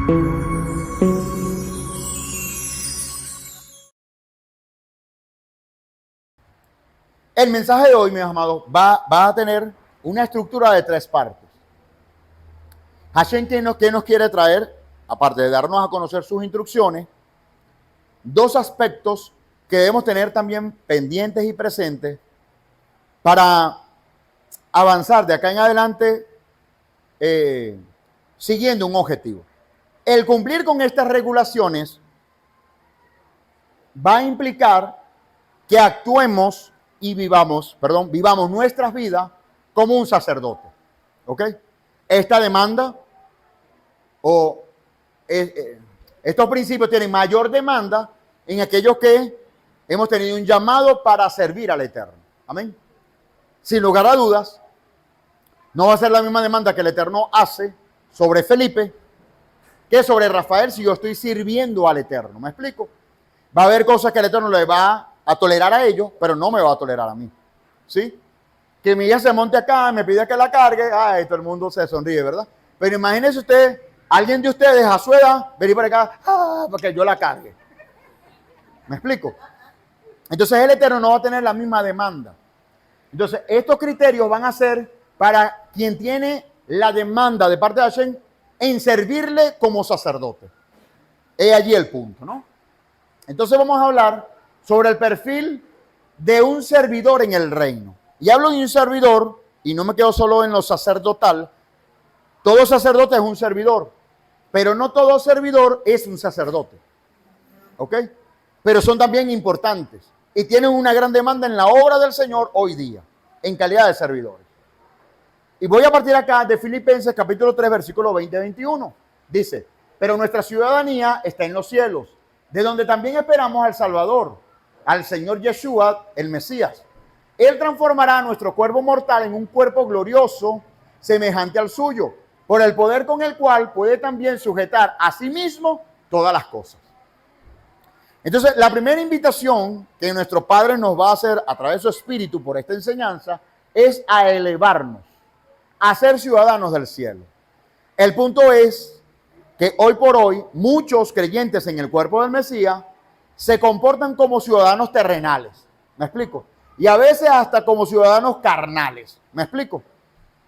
El mensaje de hoy, mis amados, va a tener una estructura de 3 partes. Hashem, ¿qué nos quiere traer? Aparte de darnos a conocer sus instrucciones, 2 aspectos que debemos tener también pendientes y presentes para avanzar de acá en adelante siguiendo un objetivo. El cumplir con estas regulaciones va a implicar que actuemos y vivamos nuestras vidas como un sacerdote. ¿Ok? Esta demanda estos principios tienen mayor demanda en aquellos que hemos tenido un llamado para servir al Eterno. Amén. Sin lugar a dudas, no va a ser la misma demanda que el Eterno hace sobre Felipe que sobre Rafael si yo estoy sirviendo al Eterno. ¿Me explico? Va a haber cosas que el Eterno le va a tolerar a ellos, pero no me va a tolerar a mí. ¿Sí? Que mi hija se monte acá, me pide que la cargue, todo el mundo se sonríe, ¿verdad? Pero imagínese usted, alguien de ustedes a su edad, venir por acá, para que yo la cargue. ¿Me explico? Entonces el Eterno no va a tener la misma demanda. Entonces estos criterios van a ser para quien tiene la demanda de parte de Hashem en servirle como sacerdote. Es allí el punto, ¿no? Entonces vamos a hablar sobre el perfil de un servidor en el reino. Y hablo de un servidor, y no me quedo solo en lo sacerdotal. Todo sacerdote es un servidor, pero no todo servidor es un sacerdote. ¿Ok? Pero son también importantes y tienen una gran demanda en la obra del Señor hoy día, en calidad de servidores. Y voy a partir acá de Filipenses capítulo 3, versículo 20-21. Dice, pero nuestra ciudadanía está en los cielos, de donde también esperamos al Salvador, al Señor Yeshua, el Mesías. Él transformará nuestro cuerpo mortal en un cuerpo glorioso, semejante al suyo, por el poder con el cual puede también sujetar a sí mismo todas las cosas. Entonces, la primera invitación que nuestro Padre nos va a hacer a través de su Espíritu por esta enseñanza es a elevarnos, a ser ciudadanos del cielo. El punto es que hoy por hoy muchos creyentes en el cuerpo del Mesías se comportan como ciudadanos terrenales. ¿Me explico? Y a veces hasta como ciudadanos carnales. ¿Me explico?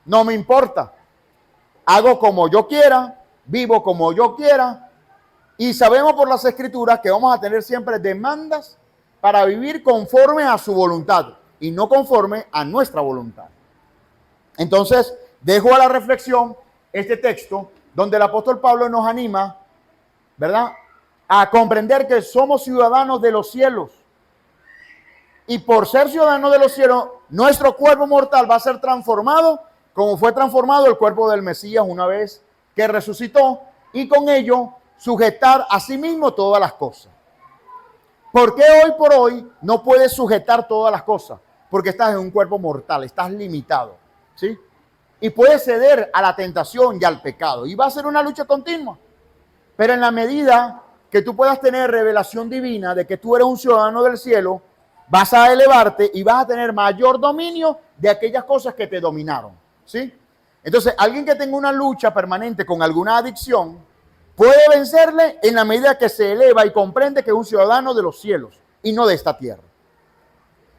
No me importa. Hago como yo quiera, vivo como yo quiera. Y sabemos por las Escrituras que vamos a tener siempre demandas para vivir conforme a su voluntad y no conforme a nuestra voluntad. Entonces, dejo a la reflexión este texto donde el apóstol Pablo nos anima, ¿verdad?, a comprender que somos ciudadanos de los cielos. Y por ser ciudadanos de los cielos, nuestro cuerpo mortal va a ser transformado como fue transformado el cuerpo del Mesías una vez que resucitó, y con ello sujetar a sí mismo todas las cosas. ¿Por qué hoy por hoy no puedes sujetar todas las cosas? Porque estás en un cuerpo mortal, estás limitado, ¿sí? Y puedes ceder a la tentación y al pecado. Y va a ser una lucha continua. Pero en la medida que tú puedas tener revelación divina de que tú eres un ciudadano del cielo, vas a elevarte y vas a tener mayor dominio de aquellas cosas que te dominaron, ¿sí? Entonces, alguien que tenga una lucha permanente con alguna adicción puede vencerle en la medida que se eleva y comprende que es un ciudadano de los cielos y no de esta tierra.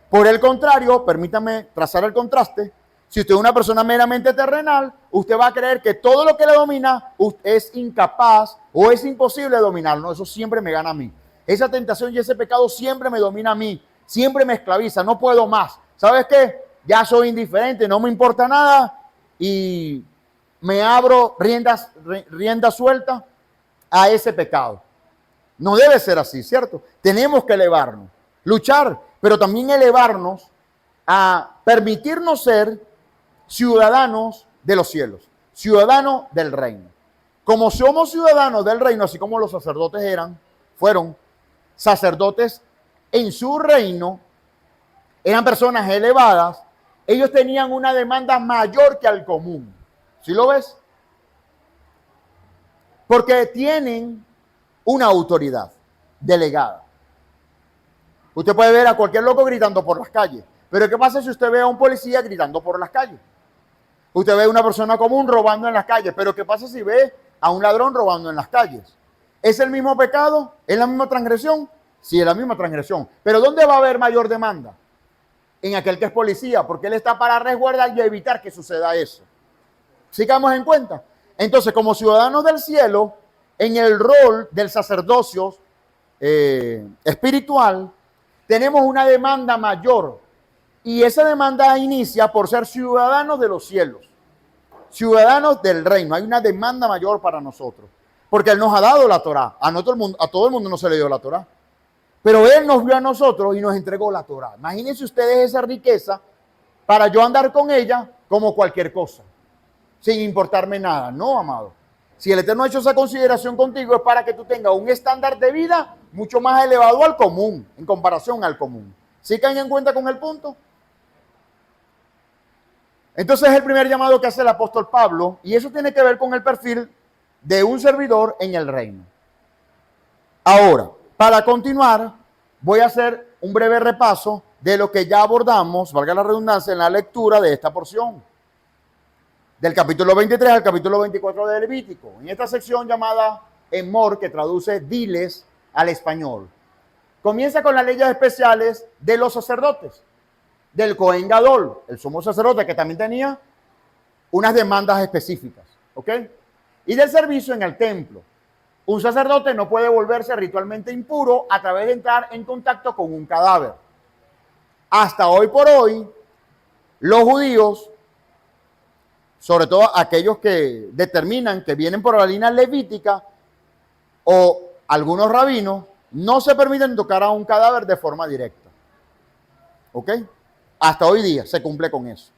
Por el contrario, permítame trazar el contraste. Si usted es una persona meramente terrenal, usted va a creer que todo lo que le domina es incapaz o es imposible dominarlo. Eso siempre me gana a mí. Esa tentación y ese pecado siempre me domina a mí. Siempre me esclaviza. No puedo más. ¿Sabes qué? Ya soy indiferente, no me importa nada y me abro rienda suelta a ese pecado. No debe ser así, ¿cierto? Tenemos que elevarnos, luchar, pero también elevarnos a permitirnos ser ciudadanos de los cielos, ciudadanos del reino. Como somos ciudadanos del reino, así como los sacerdotes fueron sacerdotes en su reino, eran personas elevadas, ellos tenían una demanda mayor que al común. ¿Sí lo ves? Porque tienen una autoridad delegada. Usted puede ver a cualquier loco gritando por las calles, pero ¿qué pasa si usted ve a un policía gritando por las calles? Usted ve a una persona común robando en las calles, pero ¿qué pasa si ve a un ladrón robando en las calles. ¿Es el mismo pecado? ¿Es la misma transgresión? Sí, es la misma transgresión. Pero ¿dónde va a haber mayor demanda? En aquel que es policía, porque él está para resguardar y evitar que suceda eso. Sigamos en cuenta. Entonces, como ciudadanos del cielo, en el rol del sacerdocio espiritual, tenemos una demanda mayor. Y esa demanda inicia por ser ciudadanos de los cielos, ciudadanos del reino. Hay una demanda mayor para nosotros, porque Él nos ha dado la Torá. A todo el mundo no se le dio la Torá. Pero Él nos vio a nosotros y nos entregó la Torá. Imagínense ustedes esa riqueza para yo andar con ella como cualquier cosa, sin importarme nada. No, amado. Si el Eterno ha hecho esa consideración contigo es para que tú tengas un estándar de vida mucho más elevado al común, en comparación al común. ¿Sí caen en cuenta con el punto? Entonces es el primer llamado que hace el apóstol Pablo, y eso tiene que ver con el perfil de un servidor en el reino. Ahora, para continuar, voy a hacer un breve repaso de lo que ya abordamos, valga la redundancia, en la lectura de esta porción. Del capítulo 23 al capítulo 24 de Levítico. En esta sección llamada Emor, que traduce diles al español. Comienza con las leyes especiales de los sacerdotes. Del Cohen Gadol, el sumo sacerdote, que también tenía unas demandas específicas. ¿Ok? Y del servicio en el templo. Un sacerdote no puede volverse ritualmente impuro a través de entrar en contacto con un cadáver. Hasta hoy por hoy, los judíos, sobre todo aquellos que determinan que vienen por la línea levítica, o algunos rabinos, no se permiten tocar a un cadáver de forma directa. ¿Ok? Hasta hoy día se cumple con eso.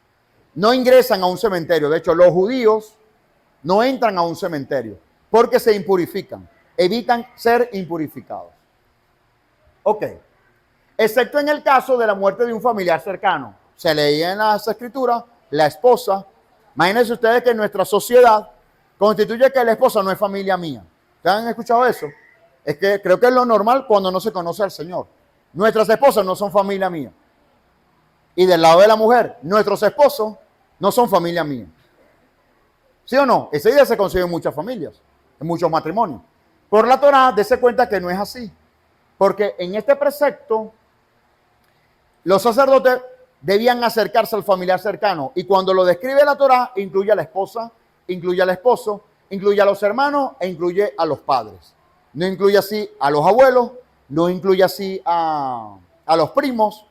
No ingresan a un cementerio. De hecho, los judíos no entran a un cementerio porque se impurifican, evitan ser impurificados. Ok. Excepto en el caso de la muerte de un familiar cercano. Se leía en las escrituras, la esposa. Imagínense ustedes que en nuestra sociedad constituye que la esposa no es familia mía. ¿Ustedes han escuchado eso? Es que creo que es lo normal cuando no se conoce al Señor. Nuestras esposas no son familia mía. Y del lado de la mujer, nuestros esposos no son familia mía. ¿Sí o no? Ese día se consiguen muchas familias, en muchos matrimonios. Por la Torá, dése cuenta que no es así. Porque en este precepto, los sacerdotes debían acercarse al familiar cercano. Y cuando lo describe la Torá, incluye a la esposa, incluye al esposo, incluye a los hermanos e incluye a los padres. No incluye así a los abuelos, no incluye así a los primos,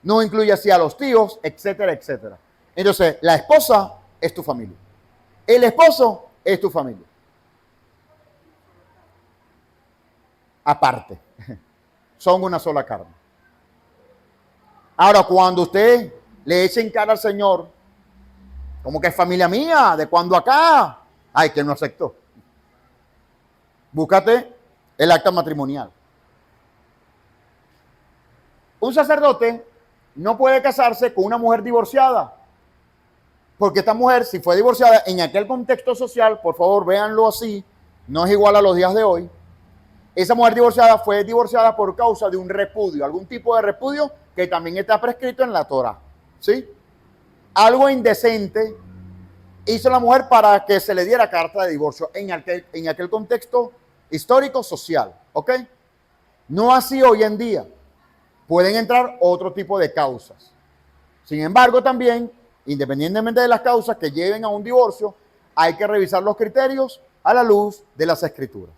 no incluye así a los tíos, etcétera, etcétera. Entonces, la esposa es tu familia. El esposo es tu familia. Aparte, son una sola carne. Ahora, cuando usted le eche en cara al Señor, como que es familia mía, ¿de cuándo acá? Ay, que no aceptó. Búscate el acta matrimonial. Un sacerdote no puede casarse con una mujer divorciada, porque esta mujer, si fue divorciada en aquel contexto social, por favor, véanlo así, no es igual a los días de hoy. Esa mujer divorciada fue divorciada por causa de un repudio, algún tipo de repudio que también está prescrito en la Torá, ¿sí? Algo indecente hizo la mujer para que se le diera carta de divorcio en aquel contexto histórico social, ¿ok? No así hoy en día. Pueden entrar otro tipo de causas. Sin embargo, también, independientemente de las causas que lleven a un divorcio, hay que revisar los criterios a la luz de las escrituras.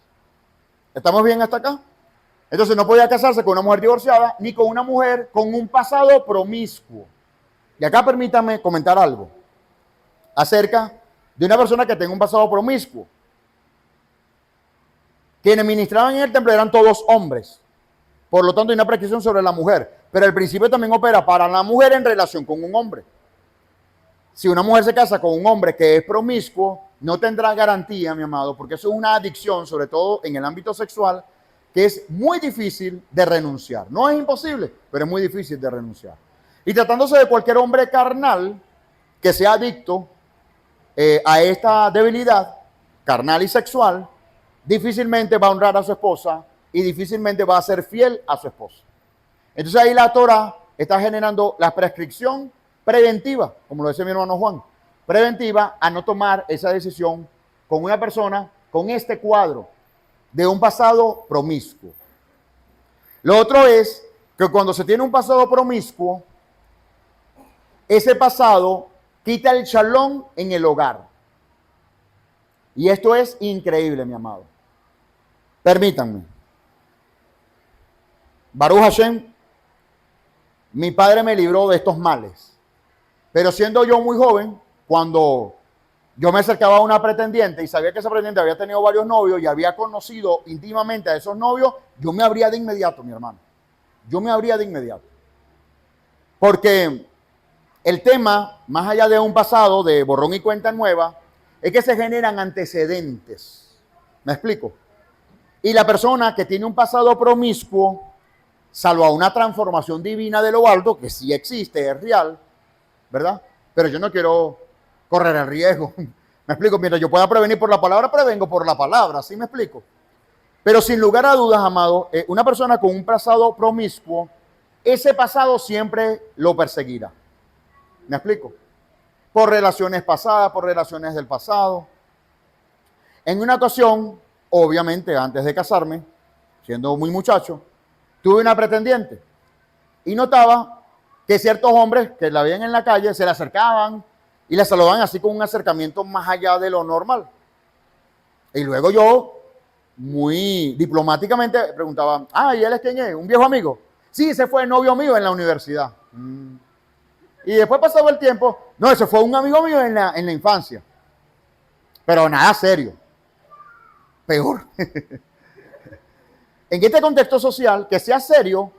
¿Estamos bien hasta acá? Entonces no podía casarse con una mujer divorciada ni con una mujer con un pasado promiscuo. Y acá permítanme comentar algo acerca de una persona que tenga un pasado promiscuo. Quienes ministraban en el templo eran todos hombres. Por lo tanto, hay una prescripción sobre la mujer. Pero el principio también opera para la mujer en relación con un hombre. Si una mujer se casa con un hombre que es promiscuo, no tendrá garantía, mi amado, porque eso es una adicción, sobre todo en el ámbito sexual, que es muy difícil de renunciar. No es imposible, pero es muy difícil de renunciar. Y tratándose de cualquier hombre carnal que sea adicto a esta debilidad carnal y sexual, difícilmente va a honrar a su esposa y difícilmente va a ser fiel a su esposa. Entonces ahí la Torá está generando la prescripción preventiva, como lo dice mi hermano Juan, preventiva a no tomar esa decisión con una persona con este cuadro de un pasado promiscuo. Lo otro es que cuando se tiene un pasado promiscuo, ese pasado quita el shalom en el hogar. Y esto es increíble, mi amado. Permítanme. Baruch Hashem, mi padre me libró de estos males. Pero siendo yo muy joven, cuando yo me acercaba a una pretendiente y sabía que esa pretendiente había tenido varios novios y había conocido íntimamente a esos novios, yo me abría de inmediato, mi hermano. Yo me abría de inmediato. Porque el tema, más allá de un pasado de borrón y cuenta nueva, es que se generan antecedentes. ¿Me explico? Y la persona que tiene un pasado promiscuo, salvo a una transformación divina de lo alto, que sí existe, es real, ¿verdad? Pero yo no quiero correr el riesgo. ¿Me explico? Mientras yo pueda prevenir por la palabra, prevengo por la palabra. ¿Sí me explico? Pero sin lugar a dudas, amado, una persona con un pasado promiscuo, ese pasado siempre lo perseguirá. ¿Me explico? Por relaciones pasadas, por relaciones del pasado. En una ocasión, obviamente, antes de casarme, siendo muy muchacho, tuve una pretendiente y notaba que ciertos hombres que la veían en la calle se le acercaban y la saludaban así con un acercamiento más allá de lo normal. Y luego yo, muy diplomáticamente, preguntaba, ¿y él es quién es? ¿Un viejo amigo? Sí, ese fue el novio mío en la universidad. Y después pasaba el tiempo, no, ese fue un amigo mío en la infancia. Pero nada serio. Peor. En este contexto social, que sea serio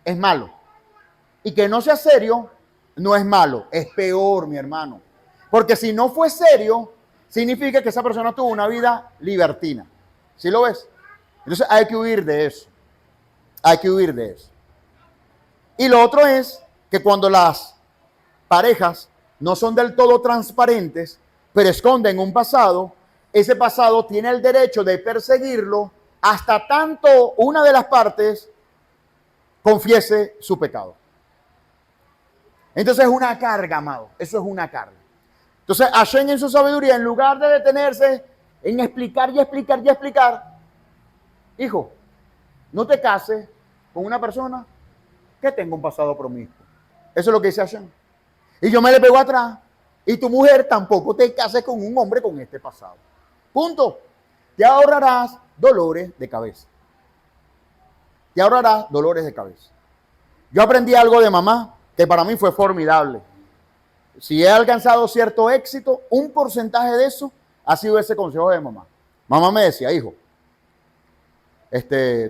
es malo. Y que no sea serio no es malo, es peor, mi hermano. Porque si no fue serio, significa que esa persona tuvo una vida libertina. ¿Sí lo ves? Entonces hay que huir de eso. Hay que huir de eso. Y lo otro es que cuando las parejas no son del todo transparentes, pero esconden un pasado, ese pasado tiene el derecho de perseguirlo hasta tanto una de las partes confiese su pecado. Entonces es una carga, amado. Eso es una carga. Entonces Hashem en su sabiduría, en lugar de detenerse en explicar y explicar y explicar, hijo, no te cases con una persona que tenga un pasado promiscuo. Eso es lo que dice Hashem. Y yo me le pego atrás. Y tu mujer tampoco te cases con un hombre con este pasado. Punto. Te ahorrarás dolores de cabeza. Te ahorrarás dolores de cabeza. Yo aprendí algo de mamá que para mí fue formidable. Si he alcanzado cierto éxito, un porcentaje de eso ha sido ese consejo de mamá. Mamá me decía, hijo,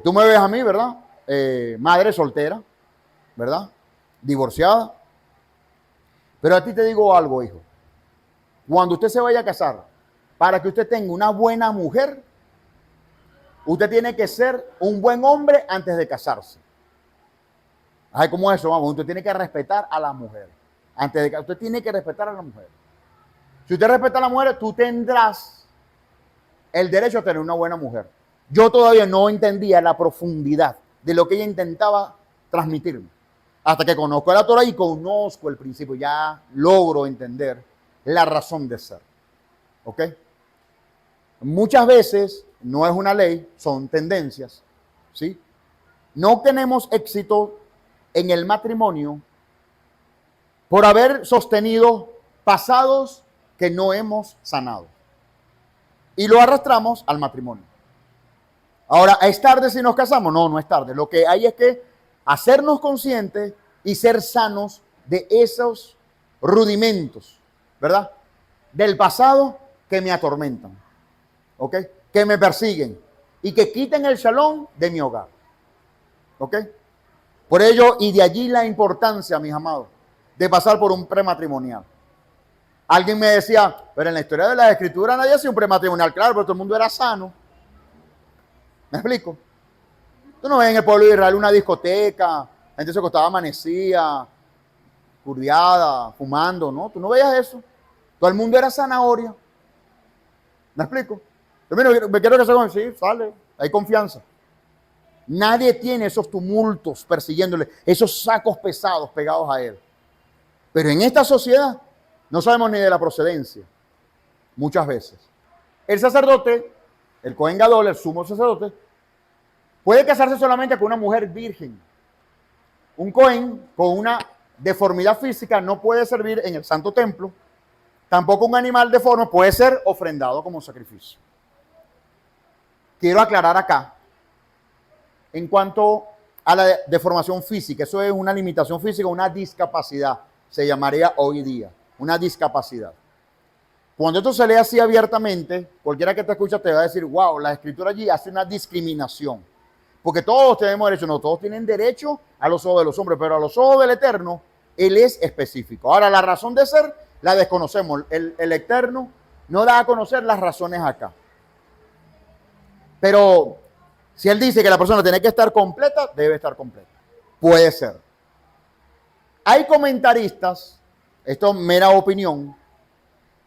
tú me ves a mí, ¿verdad? Madre soltera, ¿verdad? Divorciada. Pero a ti te digo algo, hijo. Cuando usted se vaya a casar, para que usted tenga una buena mujer, usted tiene que ser un buen hombre antes de casarse. Ay, ¿cómo es eso? Vamos, usted tiene que respetar a la mujer. Usted tiene que respetar a la mujer. Si usted respeta a la mujer, tú tendrás el derecho a tener una buena mujer. Yo todavía no entendía la profundidad de lo que ella intentaba transmitirme. Hasta que conozco la Torah y conozco el principio, ya logro entender la razón de ser. ¿Ok? Muchas veces no es una ley, son tendencias. ¿Sí? No tenemos éxito en el matrimonio por haber sostenido pasados que no hemos sanado. Y lo arrastramos al matrimonio. Ahora, ¿es tarde si nos casamos? No, no es tarde. Lo que hay es que hacernos conscientes y ser sanos de esos rudimentos, ¿verdad? Del pasado que me atormentan, ¿ok? Que me persiguen y que quiten el shalom de mi hogar, ¿ok? Por ello, y de allí la importancia, mis amados, de pasar por un prematrimonial. Alguien me decía, pero en la historia de la Escritura nadie hacía un prematrimonial. Claro, pero todo el mundo era sano. ¿Me explico? Tú no ves en el pueblo de Israel una discoteca, la gente se acostaba amanecía, curdiada, fumando, ¿no? Tú no veías eso. Todo el mundo era zanahoria. ¿Me explico? Yo me quiero casar con él, sí, sale, hay confianza. Nadie tiene esos tumultos persiguiéndole, esos sacos pesados pegados a él. Pero en esta sociedad no sabemos ni de la procedencia, muchas veces. El sacerdote, el Cohen Gadol, el sumo sacerdote, puede casarse solamente con una mujer virgen. Un Cohen con una deformidad física no puede servir en el santo templo. Tampoco un animal deforme puede ser ofrendado como sacrificio. Quiero aclarar acá, en cuanto a la deformación física, eso es una limitación física, una discapacidad, se llamaría hoy día, una discapacidad. Cuando esto se lee así abiertamente, cualquiera que te escucha te va a decir, wow, la escritura allí hace una discriminación. Porque todos tenemos derecho, no, todos tienen derecho a los ojos de los hombres, pero a los ojos del Eterno, Él es específico. Ahora, la razón de ser la desconocemos. El Eterno no da a conocer las razones acá. Pero si Él dice que la persona tiene que estar completa, debe estar completa. Puede ser. Hay comentaristas, esto es mera opinión,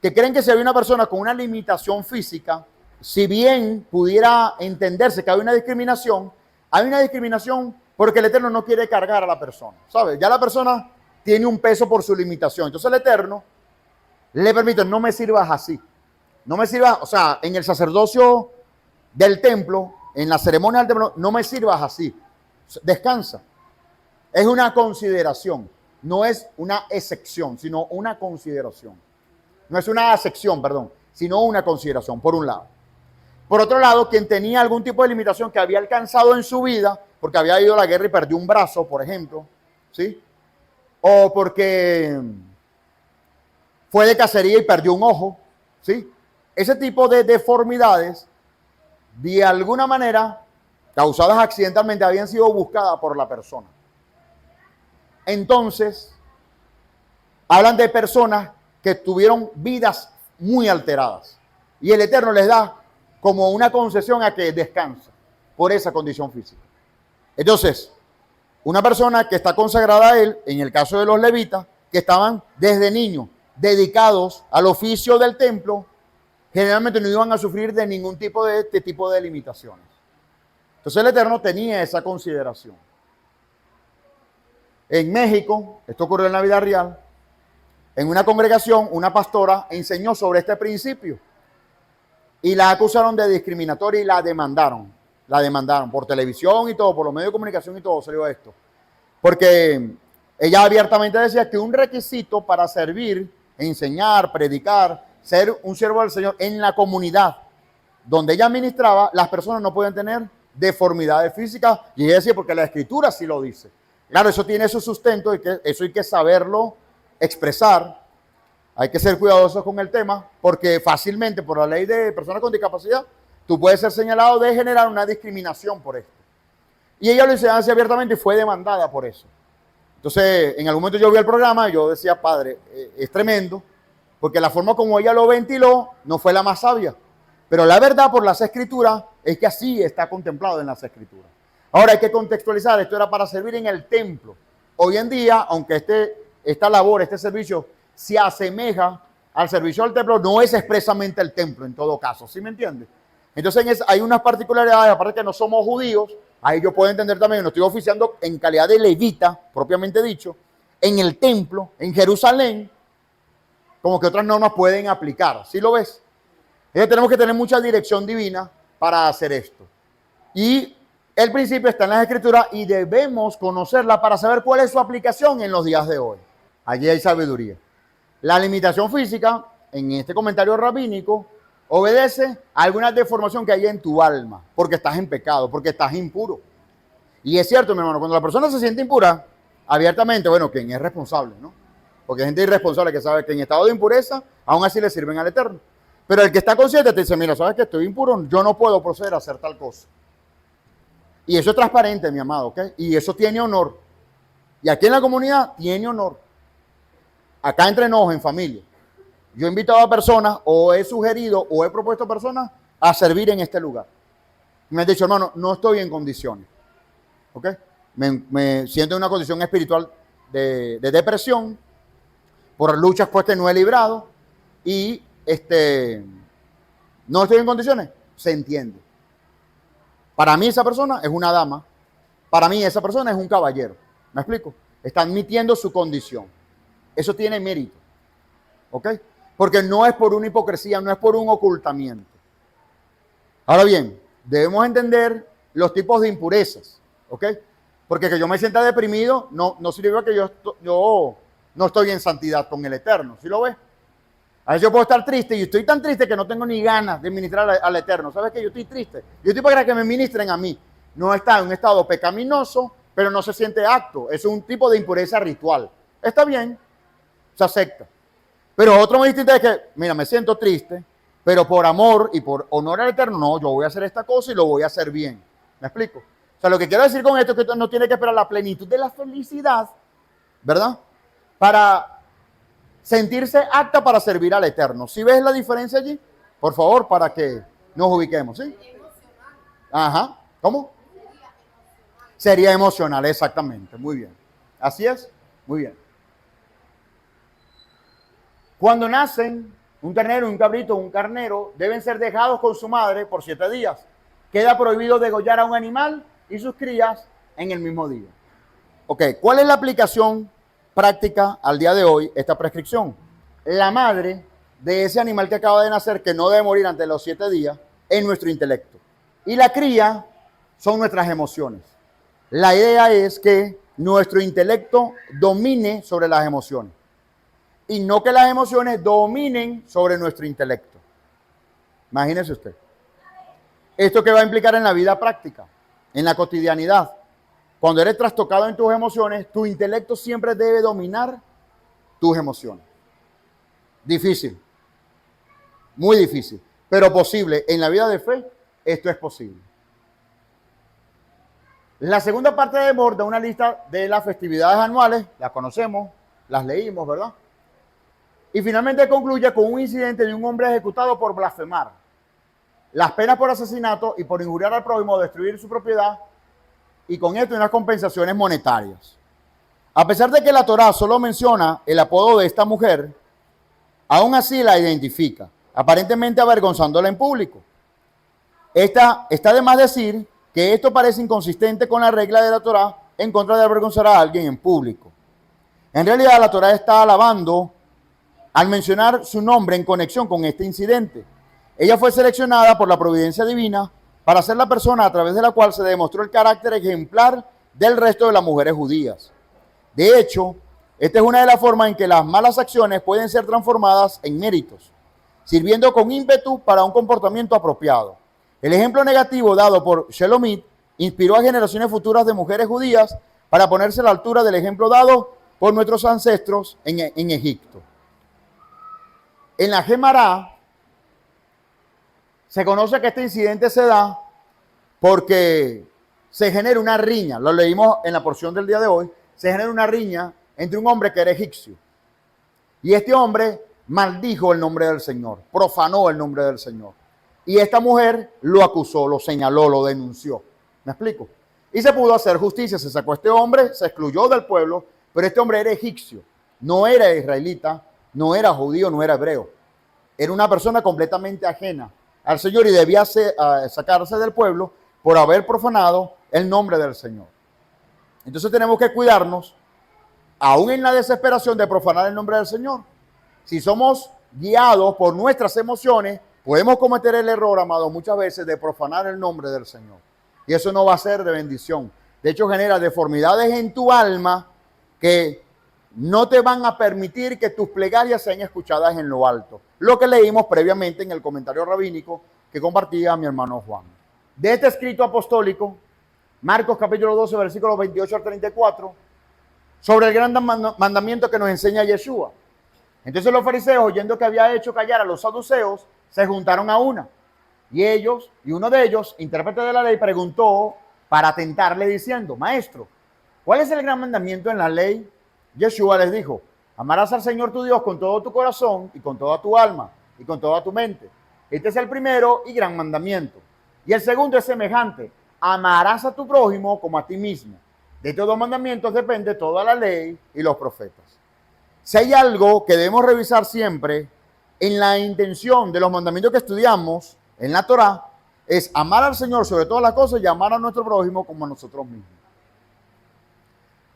que creen que si hay una persona con una limitación física, si bien pudiera entenderse que hay una discriminación porque el Eterno no quiere cargar a la persona, ¿sabes? Ya la persona tiene un peso por su limitación. Entonces el Eterno le permite, no me sirvas así. No me sirvas, o sea, en el sacerdocio del templo, en la ceremonia del templo, no me sirvas así. Descansa. Es una consideración, no es una excepción, sino una consideración. No es una acepción, perdón, sino una consideración, por un lado. Por otro lado, quien tenía algún tipo de limitación que había alcanzado en su vida, porque había ido a la guerra y perdió un brazo, por ejemplo, ¿sí? O porque fue de cacería y perdió un ojo, ¿sí? Ese tipo de deformidades, de alguna manera, causadas accidentalmente, habían sido buscadas por la persona. Entonces, hablan de personas que tuvieron vidas muy alteradas. Y el Eterno les da como una concesión a que descansa por esa condición física. Entonces, una persona que está consagrada a Él, en el caso de los levitas, que estaban desde niños dedicados al oficio del templo, generalmente no iban a sufrir de ningún tipo de este tipo de limitaciones. Entonces el Eterno tenía esa consideración. En México, esto ocurrió en la vida real, en una congregación, una pastora enseñó sobre este principio y la acusaron de discriminatoria y la demandaron. La demandaron por televisión y todo, por los medios de comunicación y todo salió esto. Porque ella abiertamente decía que un requisito para servir, enseñar, predicar, ser un siervo del Señor en la comunidad donde ella ministraba, las personas no pueden tener deformidades físicas. Y ella decía, porque la Escritura sí lo dice. Claro, eso tiene su sustento y eso hay que saberlo expresar. Hay que ser cuidadosos con el tema, porque fácilmente, por la ley de personas con discapacidad, tú puedes ser señalado de generar una discriminación por esto. Y ella lo hizo así abiertamente y fue demandada por eso. Entonces, en algún momento yo vi el programa y yo decía, padre, es tremendo, porque la forma como ella lo ventiló no fue la más sabia. Pero la verdad, por las Escrituras, es que así está contemplado en las Escrituras. Ahora hay que contextualizar, esto era para servir en el templo. Hoy en día, aunque esta labor, este servicio, se asemeja al servicio del templo, no es expresamente el templo en todo caso, ¿sí me entiendes? Entonces hay unas particularidades, aparte que no somos judíos, ahí yo puedo entender también, no estoy oficiando en calidad de levita, propiamente dicho, en el templo, en Jerusalén, como que otras normas pueden aplicar, ¿sí lo ves? Entonces tenemos que tener mucha dirección divina para hacer esto. Y el principio está en las Escrituras y debemos conocerla para saber cuál es su aplicación en los días de hoy. Allí hay sabiduría. La limitación física, en este comentario rabínico, obedece a alguna deformación que hay en tu alma, porque estás en pecado, porque estás impuro. Y es cierto, mi hermano, cuando la persona se siente impura, abiertamente, bueno, ¿quién es responsable, no? Porque hay gente irresponsable que sabe que en estado de impureza, aún así le sirven al Eterno. Pero el que está consciente te dice, mira, ¿sabes que estoy impuro? Yo no puedo proceder a hacer tal cosa. Y eso es transparente, mi amado, ¿ok? Y eso tiene honor. Y aquí en la comunidad tiene honor. Acá entre nosotros, en familia. Yo he invitado a personas, o he sugerido, o he propuesto a personas a servir en este lugar. Me han dicho, hermano, no estoy en condiciones. ¿Ok? Me siento en una condición espiritual de depresión, por luchas pues que no he librado, y no estoy en condiciones. Se entiende. Para mí esa persona es una dama. Para mí esa persona es un caballero. ¿Me explico? Está admitiendo su condición. Eso tiene mérito. ¿Ok? Porque no es por una hipocresía, no es por un ocultamiento. Ahora bien, debemos entender los tipos de impurezas, ¿ok? Porque que yo me sienta deprimido no significa que yo no estoy en santidad con el Eterno, ¿sí lo ves? A veces yo puedo estar triste y estoy tan triste que no tengo ni ganas de ministrar al Eterno. ¿Sabes qué? Yo estoy triste. Yo estoy para que me ministren a mí. No está en un estado pecaminoso, pero no se siente acto. Es un tipo de impureza ritual. Está bien, se acepta. Pero otro muy distinto es que, mira, me siento triste, pero por amor y por honor al Eterno, no, yo voy a hacer esta cosa y lo voy a hacer bien. ¿Me explico? O sea, lo que quiero decir con esto es que no tiene que esperar la plenitud de la felicidad, ¿verdad? Para sentirse apta para servir al Eterno. ¿Sí ves la diferencia allí? Por favor, para que nos ubiquemos, ¿sí? Ajá. ¿Cómo? Sería emocional, exactamente. Muy bien. Así es. Muy bien. Cuando nacen un ternero, un cabrito, un carnero, deben ser dejados con su madre por 7 días. Queda prohibido degollar a un animal y sus crías en el mismo día. Ok, ¿cuál es la aplicación práctica al día de hoy, esta prescripción? La madre de ese animal que acaba de nacer, que no debe morir antes de los 7 días, es nuestro intelecto. Y la cría son nuestras emociones. La idea es que nuestro intelecto domine sobre las emociones y no que las emociones dominen sobre nuestro intelecto. Imagínese usted. ¿Esto qué va a implicar en la vida práctica, en la cotidianidad? Cuando eres trastocado en tus emociones, tu intelecto siempre debe dominar tus emociones. Difícil, muy difícil, pero posible. En la vida de fe, esto es posible. La segunda parte de Borda, una lista de las festividades anuales, las conocemos, las leímos, ¿verdad? Y finalmente concluye con un incidente de un hombre ejecutado por blasfemar. Las penas por asesinato y por injuriar al prójimo, destruir su propiedad, y con esto unas compensaciones monetarias. A pesar de que la Torá solo menciona el apodo de esta mujer, aún así la identifica, aparentemente avergonzándola en público. Está de más decir que esto parece inconsistente con la regla de la Torá en contra de avergonzar a alguien en público. En realidad, la Torá está alabando al mencionar su nombre en conexión con este incidente. Ella fue seleccionada por la providencia divina para ser la persona a través de la cual se demostró el carácter ejemplar del resto de las mujeres judías. De hecho, esta es una de las formas en que las malas acciones pueden ser transformadas en méritos, sirviendo con ímpetu para un comportamiento apropiado. El ejemplo negativo dado por Shelomit inspiró a generaciones futuras de mujeres judías para ponerse a la altura del ejemplo dado por nuestros ancestros en Egipto. En la Gemara se conoce que este incidente se da porque se genera una riña, lo leímos en la porción del día de hoy, se genera una riña entre un hombre que era egipcio y este hombre maldijo el nombre del Señor, profanó el nombre del Señor. Y esta mujer lo acusó, lo señaló, lo denunció. ¿Me explico? Y se pudo hacer justicia, se sacó a este hombre, se excluyó del pueblo, pero este hombre era egipcio, no era israelita, no era judío, no era hebreo. Era una persona completamente ajena al Señor y debía sacarse del pueblo por haber profanado el nombre del Señor. Entonces tenemos que cuidarnos, aún en la desesperación de profanar el nombre del Señor. Si somos guiados por nuestras emociones, podemos cometer el error, amado, muchas veces de profanar el nombre del Señor. Y eso no va a ser de bendición. De hecho, genera deformidades en tu alma que no te van a permitir que tus plegarias sean escuchadas en lo alto. Lo que leímos previamente en el comentario rabínico que compartía mi hermano Juan. De este escrito apostólico, Marcos capítulo 12, versículos 28 al 34, sobre el gran mandamiento que nos enseña Yeshua. Entonces los fariseos, oyendo que había hecho callar a los saduceos, se juntaron a una. Y uno de ellos, intérprete de la ley, preguntó para tentarle diciendo: Maestro, ¿cuál es el gran mandamiento en la ley? Yeshua les dijo: amarás al Señor tu Dios con todo tu corazón y con toda tu alma y con toda tu mente. Este es el primero y gran mandamiento. Y el segundo es semejante: amarás a tu prójimo como a ti mismo. De estos dos mandamientos depende toda la ley y los profetas. Si hay algo que debemos revisar siempre en la intención de los mandamientos que estudiamos en la Torá, es amar al Señor sobre todas las cosas y amar a nuestro prójimo como a nosotros mismos.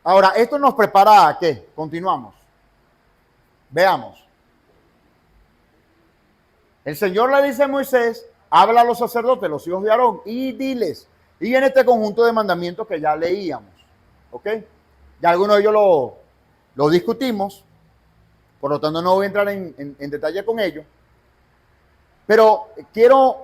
Ahora, esto nos prepara a ¿qué? Continuamos. Veamos. El Señor le dice a Moisés habla a los sacerdotes, los hijos de Aarón, y diles. Y en este conjunto de mandamientos que ya leíamos, ¿ok? Ya algunos de ellos lo discutimos, por lo tanto no voy a entrar en detalle con ello, pero quiero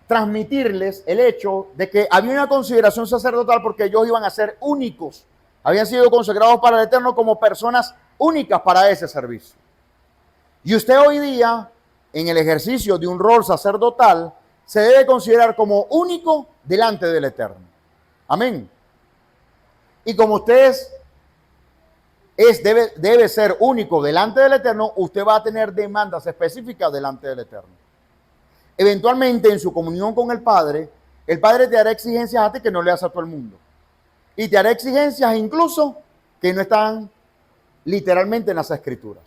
transmitirles el hecho de que había una consideración sacerdotal porque ellos iban a ser únicos, habían sido consagrados para el Eterno como personas únicas para ese servicio. Y usted hoy día, en el ejercicio de un rol sacerdotal, se debe considerar como único delante del Eterno. Amén. Y como usted debe ser único delante del Eterno, usted va a tener demandas específicas delante del Eterno. Eventualmente, en su comunión con el Padre te hará exigencias a ti que no le hace a todo el mundo. Y te hará exigencias incluso que no están literalmente en las Escrituras.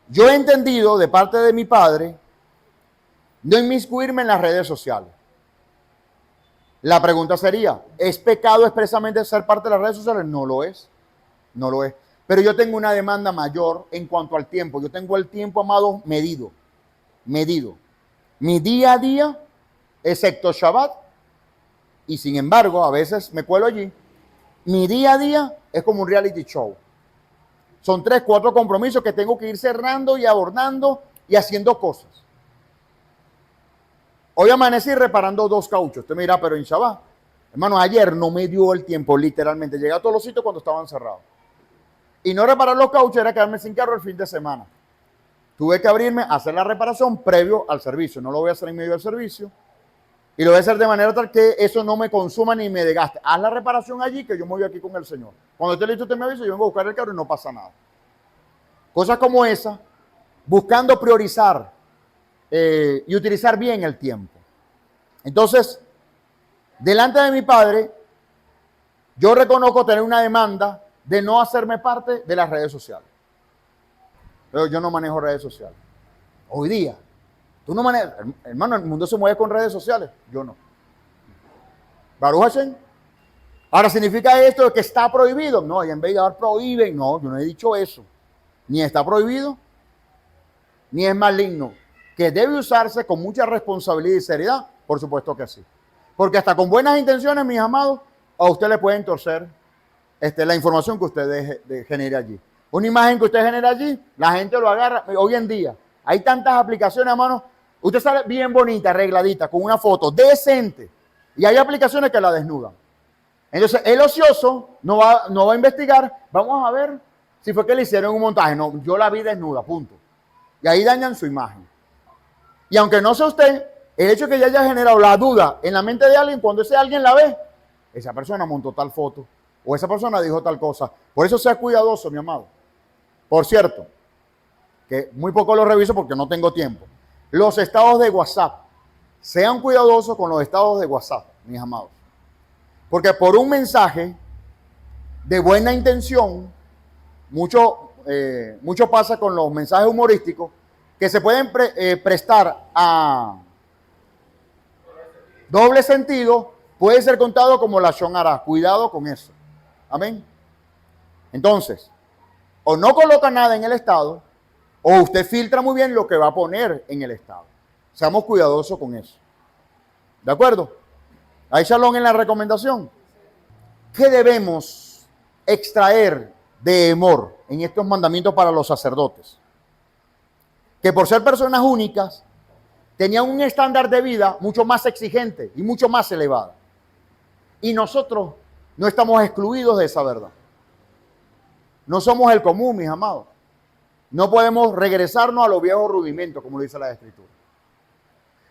Yo he entendido de parte de mi Padre no inmiscuirme en las redes sociales. La pregunta sería, ¿es pecado expresamente ser parte de las redes sociales? No lo es, no lo es. Pero yo tengo una demanda mayor en cuanto al tiempo. Yo tengo el tiempo, amado, medido. Mi día a día, excepto Shabbat, y sin embargo, a veces me cuelo allí, mi día a día es como un reality show. Son 3, 4 compromisos que tengo que ir cerrando y abordando y haciendo cosas. Hoy amanecí reparando 2 cauchos. Usted me dirá, pero en Shabbat. Hermano, ayer no me dio el tiempo, literalmente. Llegué a todos los sitios cuando estaban cerrados. Y no reparar los cauchos era quedarme sin carro el fin de semana. Tuve que abrirme a hacer la reparación previo al servicio. No lo voy a hacer en medio del servicio. Y lo voy a hacer de manera tal que eso no me consuma ni me desgaste. Haz la reparación allí que yo me voy aquí con el Señor. Cuando esté listo usted me avisa, yo vengo a buscar el carro y no pasa nada. Cosas como esa, buscando priorizar y utilizar bien el tiempo. Entonces, delante de mi Padre, yo reconozco tener una demanda de no hacerme parte de las redes sociales. Pero yo no manejo redes sociales. Hoy día, tú no manejas, hermano, el mundo se mueve con redes sociales. Yo no. Baruch Hashem. Ahora, ¿significa esto que está prohibido? No, y en vez de dar prohíben, no, yo no he dicho eso. Ni está prohibido, ni es maligno. Que debe usarse con mucha responsabilidad y seriedad, por supuesto que sí. Porque hasta con buenas intenciones, mis amados, a usted le pueden torcer la información que usted genere allí. Una imagen que usted genera allí, la gente lo agarra. Hoy en día hay tantas aplicaciones, hermano. Usted sale bien bonita, arregladita, con una foto decente. Y hay aplicaciones que la desnudan. Entonces, el ocioso no va a investigar. Vamos a ver si fue que le hicieron un montaje. No, yo la vi desnuda, punto. Y ahí dañan su imagen. Y aunque no sea usted, el hecho de que ya haya generado la duda en la mente de alguien, cuando ese alguien la ve, esa persona montó tal foto o esa persona dijo tal cosa. Por eso sea cuidadoso, mi amado. Por cierto, que muy poco lo reviso porque no tengo tiempo. Los estados de WhatsApp. Sean cuidadosos con los estados de WhatsApp, mis amados. Porque por un mensaje de buena intención, mucho pasa con los mensajes humorísticos que se pueden prestar a doble sentido, puede ser contado como la Lashon Hara. Cuidado con eso. Amén. Entonces, o no coloca nada en el estado, o usted filtra muy bien lo que va a poner en el estado. Seamos cuidadosos con eso. ¿De acuerdo? Hay shalom en la recomendación. ¿Qué debemos extraer de Emor en estos mandamientos para los sacerdotes? Que por ser personas únicas, tenían un estándar de vida mucho más exigente y mucho más elevado. Y nosotros no estamos excluidos de esa verdad. No somos el común, mis amados. No podemos regresarnos a los viejos rudimentos, como dice la Escritura.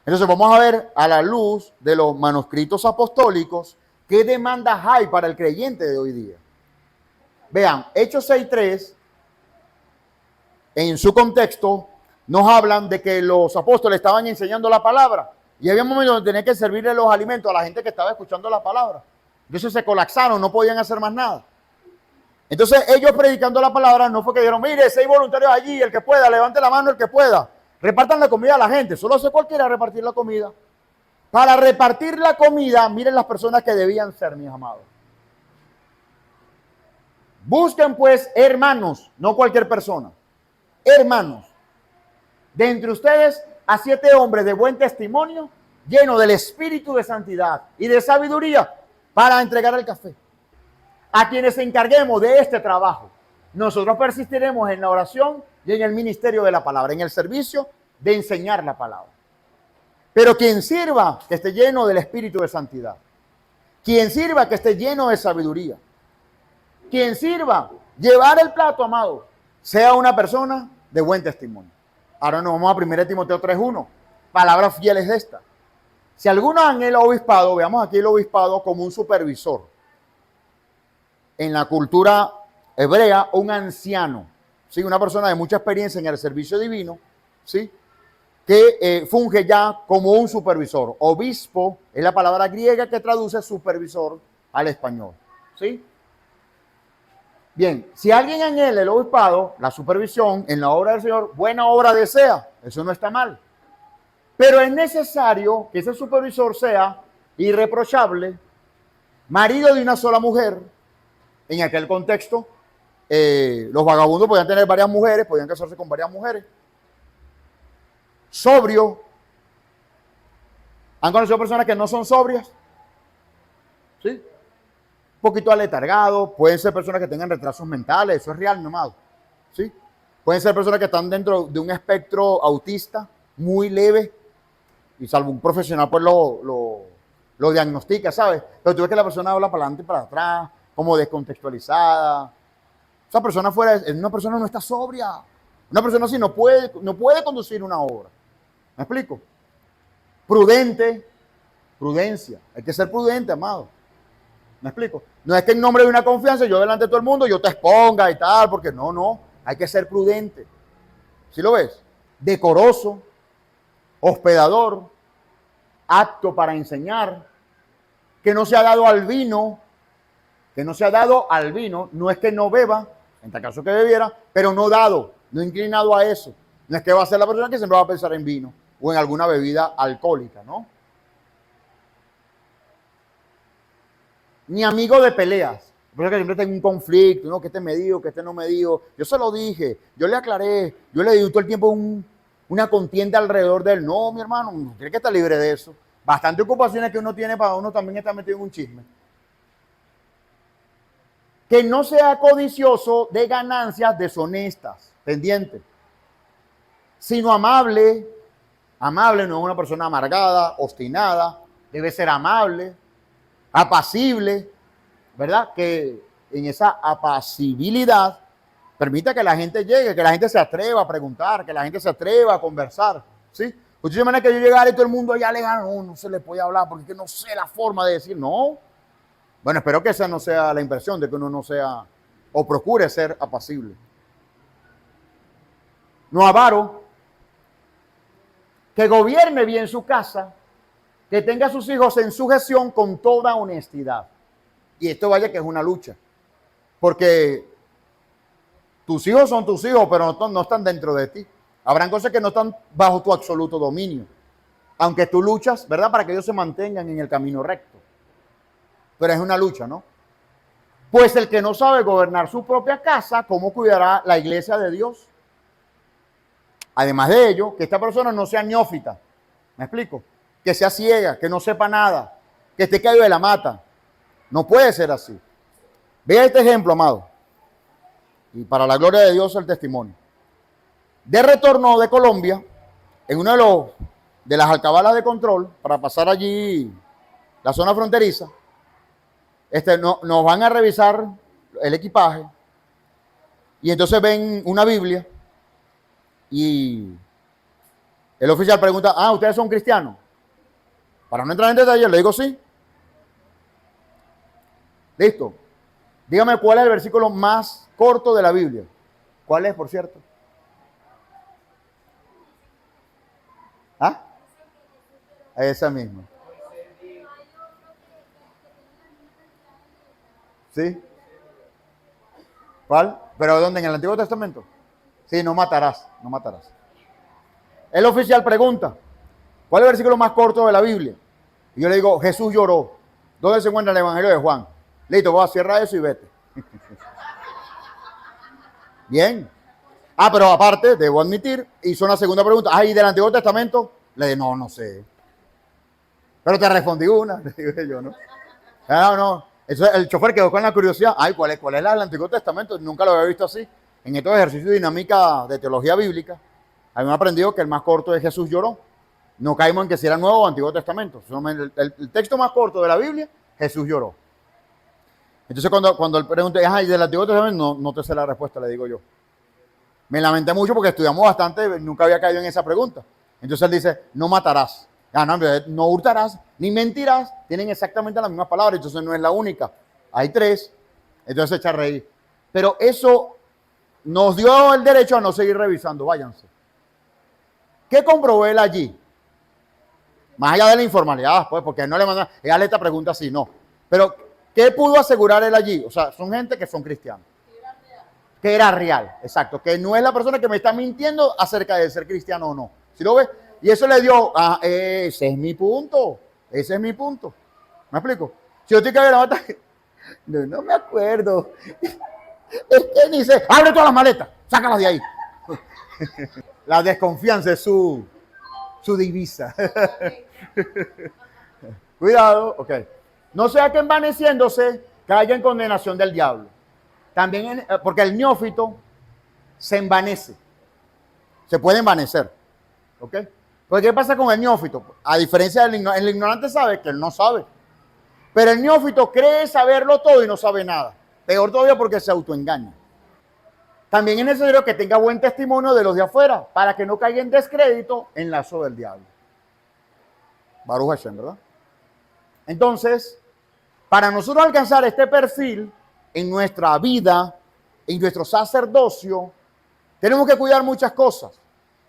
Entonces vamos a ver a la luz de los manuscritos apostólicos qué demandas hay para el creyente de hoy día. Vean, Hechos 6:3, en su contexto, nos hablan de que los apóstoles estaban enseñando la palabra y había momentos donde tenían que servirle los alimentos a la gente que estaba escuchando la palabra. Entonces se colapsaron, no podían hacer más nada. Entonces ellos predicando la palabra no fue que dijeron, mire, 6 voluntarios allí, el que pueda, levante la mano el que pueda. Repartan la comida a la gente, solo hace cualquiera repartir la comida. Para repartir la comida, miren las personas que debían ser, mis amados. Busquen pues hermanos, no cualquier persona, hermanos, de entre ustedes a 7 hombres de buen testimonio lleno del espíritu de santidad y de sabiduría para entregar el café. A quienes se encarguemos de este trabajo, nosotros persistiremos en la oración y en el ministerio de la palabra, en el servicio de enseñar la palabra. Pero quien sirva, que esté lleno del espíritu de santidad. Quien sirva, que esté lleno de sabiduría. Quien sirva, llevar el plato, amado, sea una persona de buen testimonio. Ahora nos vamos a 1 Timoteo 3:1. Palabras fieles de esta. Si alguno anhela obispado, veamos aquí el obispado como un supervisor. En la cultura hebrea, un anciano, ¿sí? Una persona de mucha experiencia en el servicio divino, ¿sí? Que funge ya como un supervisor. Obispo es la palabra griega que traduce supervisor al español, ¿sí? Bien, si alguien anhela el obispado, la supervisión en la obra del Señor, buena obra desea, eso no está mal. Pero es necesario que ese supervisor sea irreprochable, marido de una sola mujer. En aquel contexto, los vagabundos podían tener varias mujeres, podían casarse con varias mujeres. Sobrio. ¿Han conocido personas que no son sobrias? ¿Sí? Un poquito aletargados. Pueden ser personas que tengan retrasos mentales. Eso es real, mi amado. ¿Sí? Pueden ser personas que están dentro de un espectro autista muy leve. Y salvo un profesional, pues lo diagnostica, ¿sabes? Pero tú ves que la persona habla para adelante y para atrás, como descontextualizada. Esa persona una persona no está sobria. Una persona así no puede conducir una obra. ¿Me explico? Prudente, prudencia. Hay que ser prudente, amado. ¿Me explico? No es que en nombre de una confianza yo delante de todo el mundo yo te exponga y tal, porque no. Hay que ser prudente. ¿Sí lo ves? Decoroso, hospedador, apto para enseñar, que no se ha dado al vino, no es que no beba, en tal caso que bebiera, pero no inclinado a eso. No es que va a ser la persona que siempre va a pensar en vino o en alguna bebida alcohólica, ¿no? Ni amigo de peleas. Por eso que siempre tengo un conflicto, ¿no? Que este me dijo, que este no me dijo. Yo se lo dije, yo le aclaré, yo le di todo el tiempo una contienda alrededor de él. No, mi hermano, tiene que estar libre de eso. Bastante ocupaciones que uno tiene para uno también está metido en un chisme. Que no sea codicioso de ganancias deshonestas, pendiente, sino amable. Amable no es una persona amargada, obstinada, debe ser amable, apacible, ¿verdad? Que en esa apacibilidad permita que la gente llegue, que la gente se atreva a preguntar, que la gente se atreva a conversar, ¿sí? Pues de manera que yo llegara y todo el mundo allá le diga, no se le puede hablar porque no sé la forma de decir, no. Bueno, espero que esa no sea la impresión de que uno no sea o procure ser apacible. No avaro, que gobierne bien su casa, que tenga a sus hijos en sujeción con toda honestidad. Y esto vaya que es una lucha, porque tus hijos son tus hijos, pero no están dentro de ti. Habrán cosas que no están bajo tu absoluto dominio, aunque tú luchas, ¿verdad?, para que ellos se mantengan en el camino recto. Pero es una lucha, ¿no? Pues el que no sabe gobernar su propia casa, ¿cómo cuidará la iglesia de Dios? Además de ello, que esta persona no sea neófita, ¿me explico? Que sea ciega, que no sepa nada, que esté caído de la mata. No puede ser así. Vea este ejemplo, amado. Y para la gloria de Dios el testimonio. De retorno de Colombia, en uno de las alcabalas de control, para pasar allí la zona fronteriza, nos van a revisar el equipaje y entonces ven una Biblia y el oficial pregunta, ¿ustedes son cristianos? Para no entrar en detalle, le digo sí. Listo. Dígame cuál es el versículo más corto de la Biblia. ¿Cuál es, por cierto? Esa misma. ¿Sí? ¿Cuál? ¿Pero dónde? ¿En el Antiguo Testamento? Sí, no matarás. El oficial pregunta, ¿cuál es el versículo más corto de la Biblia? Y yo le digo, Jesús lloró. ¿Dónde se encuentra el Evangelio de Juan? Listo, voy a cerrar eso y vete. Bien. Pero aparte, debo admitir, hizo una segunda pregunta. ¿Y del Antiguo Testamento? Le dije, no sé. Pero te respondí una, le dije yo, ¿no? No, no. Eso, el chofer quedó con la curiosidad. Ay, ¿cuál es la del Antiguo Testamento? Nunca lo había visto así. En estos ejercicios de dinámica de teología bíblica, habíamos aprendido que el más corto es Jesús lloró. No caímos en que si era Nuevo o Antiguo Testamento. El texto más corto de la Biblia, Jesús lloró. Entonces cuando él pregunta, ¿y del Antiguo Testamento? No te sé la respuesta, le digo yo. Me lamenté mucho porque estudiamos bastante, nunca había caído en esa pregunta. Entonces él dice, no matarás. No hurtarás, ni mentirás. Tienen exactamente las mismas palabras, entonces no es la única. Hay 3. Entonces se echa a reír. Pero eso nos dio el derecho a no seguir revisando. Váyanse. ¿Qué comprobó él allí? Más allá de la informalidad, pues, porque no le mandan, hágale esta pregunta así, no. Pero, ¿qué pudo asegurar él allí? O sea, son gente que son cristianos. Que era real, exacto. Que no es la persona que me está mintiendo acerca de ser cristiano o no. ¿Sí lo ves? Y eso le dio, ese es mi punto. Ese es mi punto. ¿Me explico? Si yo estoy cayendo la mata, no me acuerdo. Es que ni sé. Abre todas las maletas, sácalas de ahí. La desconfianza es su divisa. Cuidado, ok. No sea que envaneciéndose caiga en condenación del diablo. También, porque el neófito se envanece. Se puede envanecer. ¿Ok? Porque ¿qué pasa con el neófito? A diferencia del ignorante, el ignorante sabe que él no sabe. Pero el neófito cree saberlo todo y no sabe nada. Peor todavía porque se autoengaña. También es necesario que tenga buen testimonio de los de afuera para que no caiga en descrédito en lazo del diablo. Baruch Hashem, ¿verdad? Entonces, para nosotros alcanzar este perfil en nuestra vida, en nuestro sacerdocio, tenemos que cuidar muchas cosas.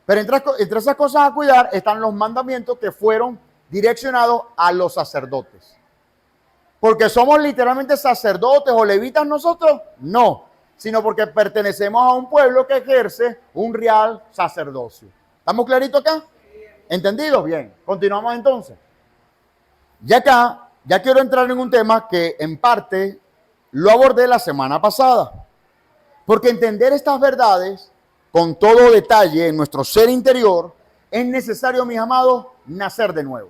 Pero entre esas cosas a cuidar están los mandamientos que fueron direccionados a los sacerdotes. ¿Porque somos literalmente sacerdotes o levitas nosotros? No, sino porque pertenecemos a un pueblo que ejerce un real sacerdocio. ¿Estamos claritos acá? ¿Entendido? Bien. Continuamos entonces. Ya quiero entrar en un tema que en parte lo abordé la semana pasada. Porque entender estas verdades con todo detalle en nuestro ser interior es necesario, mis amados, nacer de nuevo.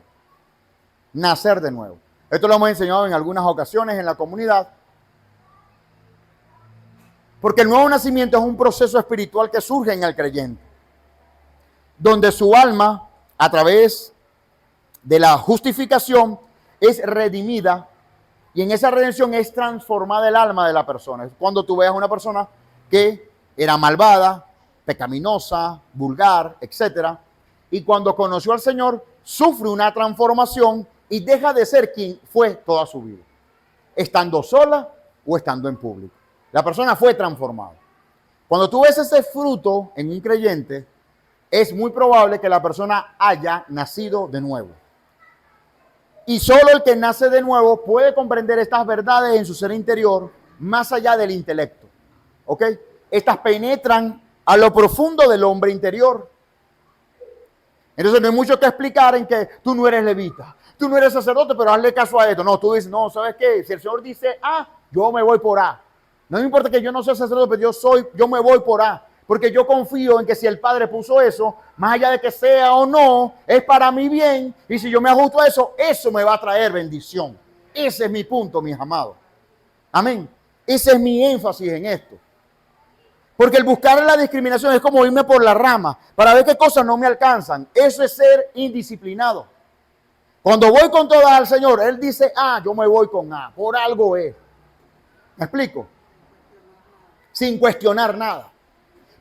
Nacer de nuevo. Esto lo hemos enseñado en algunas ocasiones en la comunidad. Porque el nuevo nacimiento es un proceso espiritual que surge en el creyente, donde su alma, a través de la justificación, es redimida y en esa redención es transformada el alma de la persona. Es cuando tú veas a una persona que era malvada, pecaminosa, vulgar, etc. Y cuando conoció al Señor, sufre una transformación y deja de ser quien fue toda su vida, estando sola o estando en público. La persona fue transformada. Cuando tú ves ese fruto en un creyente, es muy probable que la persona haya nacido de nuevo. Y solo el que nace de nuevo puede comprender estas verdades en su ser interior, más allá del intelecto. ¿Ok? Estas penetran a lo profundo del hombre interior. Entonces no hay mucho que explicar en que tú no eres levita, tú no eres sacerdote, pero hazle caso a esto. No, tú dices, no, ¿sabes qué? Si el Señor dice A, yo me voy por A. No me importa que yo no sea sacerdote, pero yo me voy por A. Porque yo confío en que si el Padre puso eso, más allá de que sea o no, es para mi bien. Y si yo me ajusto a eso, eso me va a traer bendición. Ese es mi punto, mis amados. Amén. Ese es mi énfasis en esto. Porque el buscar la discriminación es como irme por la rama para ver qué cosas no me alcanzan. Eso es ser indisciplinado. Cuando voy con todas al Señor, Él dice A, yo me voy con A. Por algo es. ¿Me explico? Sin cuestionar nada.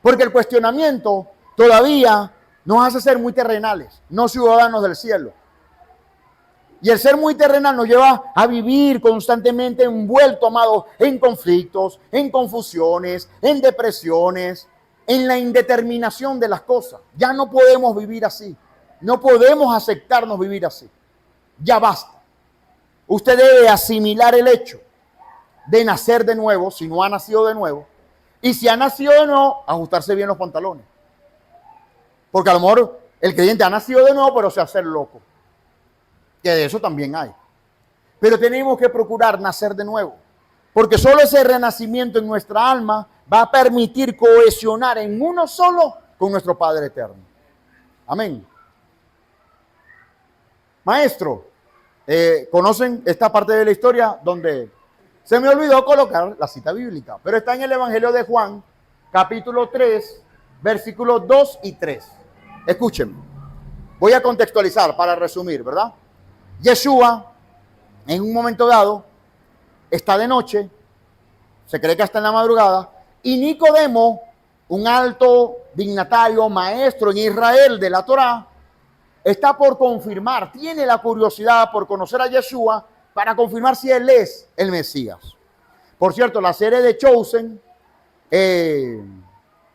Porque el cuestionamiento todavía nos hace ser muy terrenales, no ciudadanos del cielo. Y el ser muy terrenal nos lleva a vivir constantemente envuelto, amados, en conflictos, en confusiones, en depresiones, en la indeterminación de las cosas. Ya no podemos vivir así. No podemos aceptarnos vivir así. Ya basta. Usted debe asimilar el hecho de nacer de nuevo, si no ha nacido de nuevo. Y si ha nacido de nuevo, ajustarse bien los pantalones. Porque a lo mejor el creyente ha nacido de nuevo, pero se hace el loco. Que de eso también hay. Pero tenemos que procurar nacer de nuevo. Porque solo ese renacimiento en nuestra alma va a permitir cohesionar en uno solo con nuestro Padre eterno. Amén. Maestro, Conocen esta parte de la historia donde se me olvidó colocar la cita bíblica, pero está en el Evangelio de Juan, capítulo 3, versículos 2 y 3. Escúchenme. Voy a contextualizar para resumir, ¿verdad? Yeshua, en un momento dado, está de noche, se cree que está en la madrugada, y Nicodemo, un alto dignatario, maestro en Israel de la Torá, está por confirmar, tiene la curiosidad por conocer a Yeshua para confirmar si él es el Mesías. Por cierto, la serie de Chosen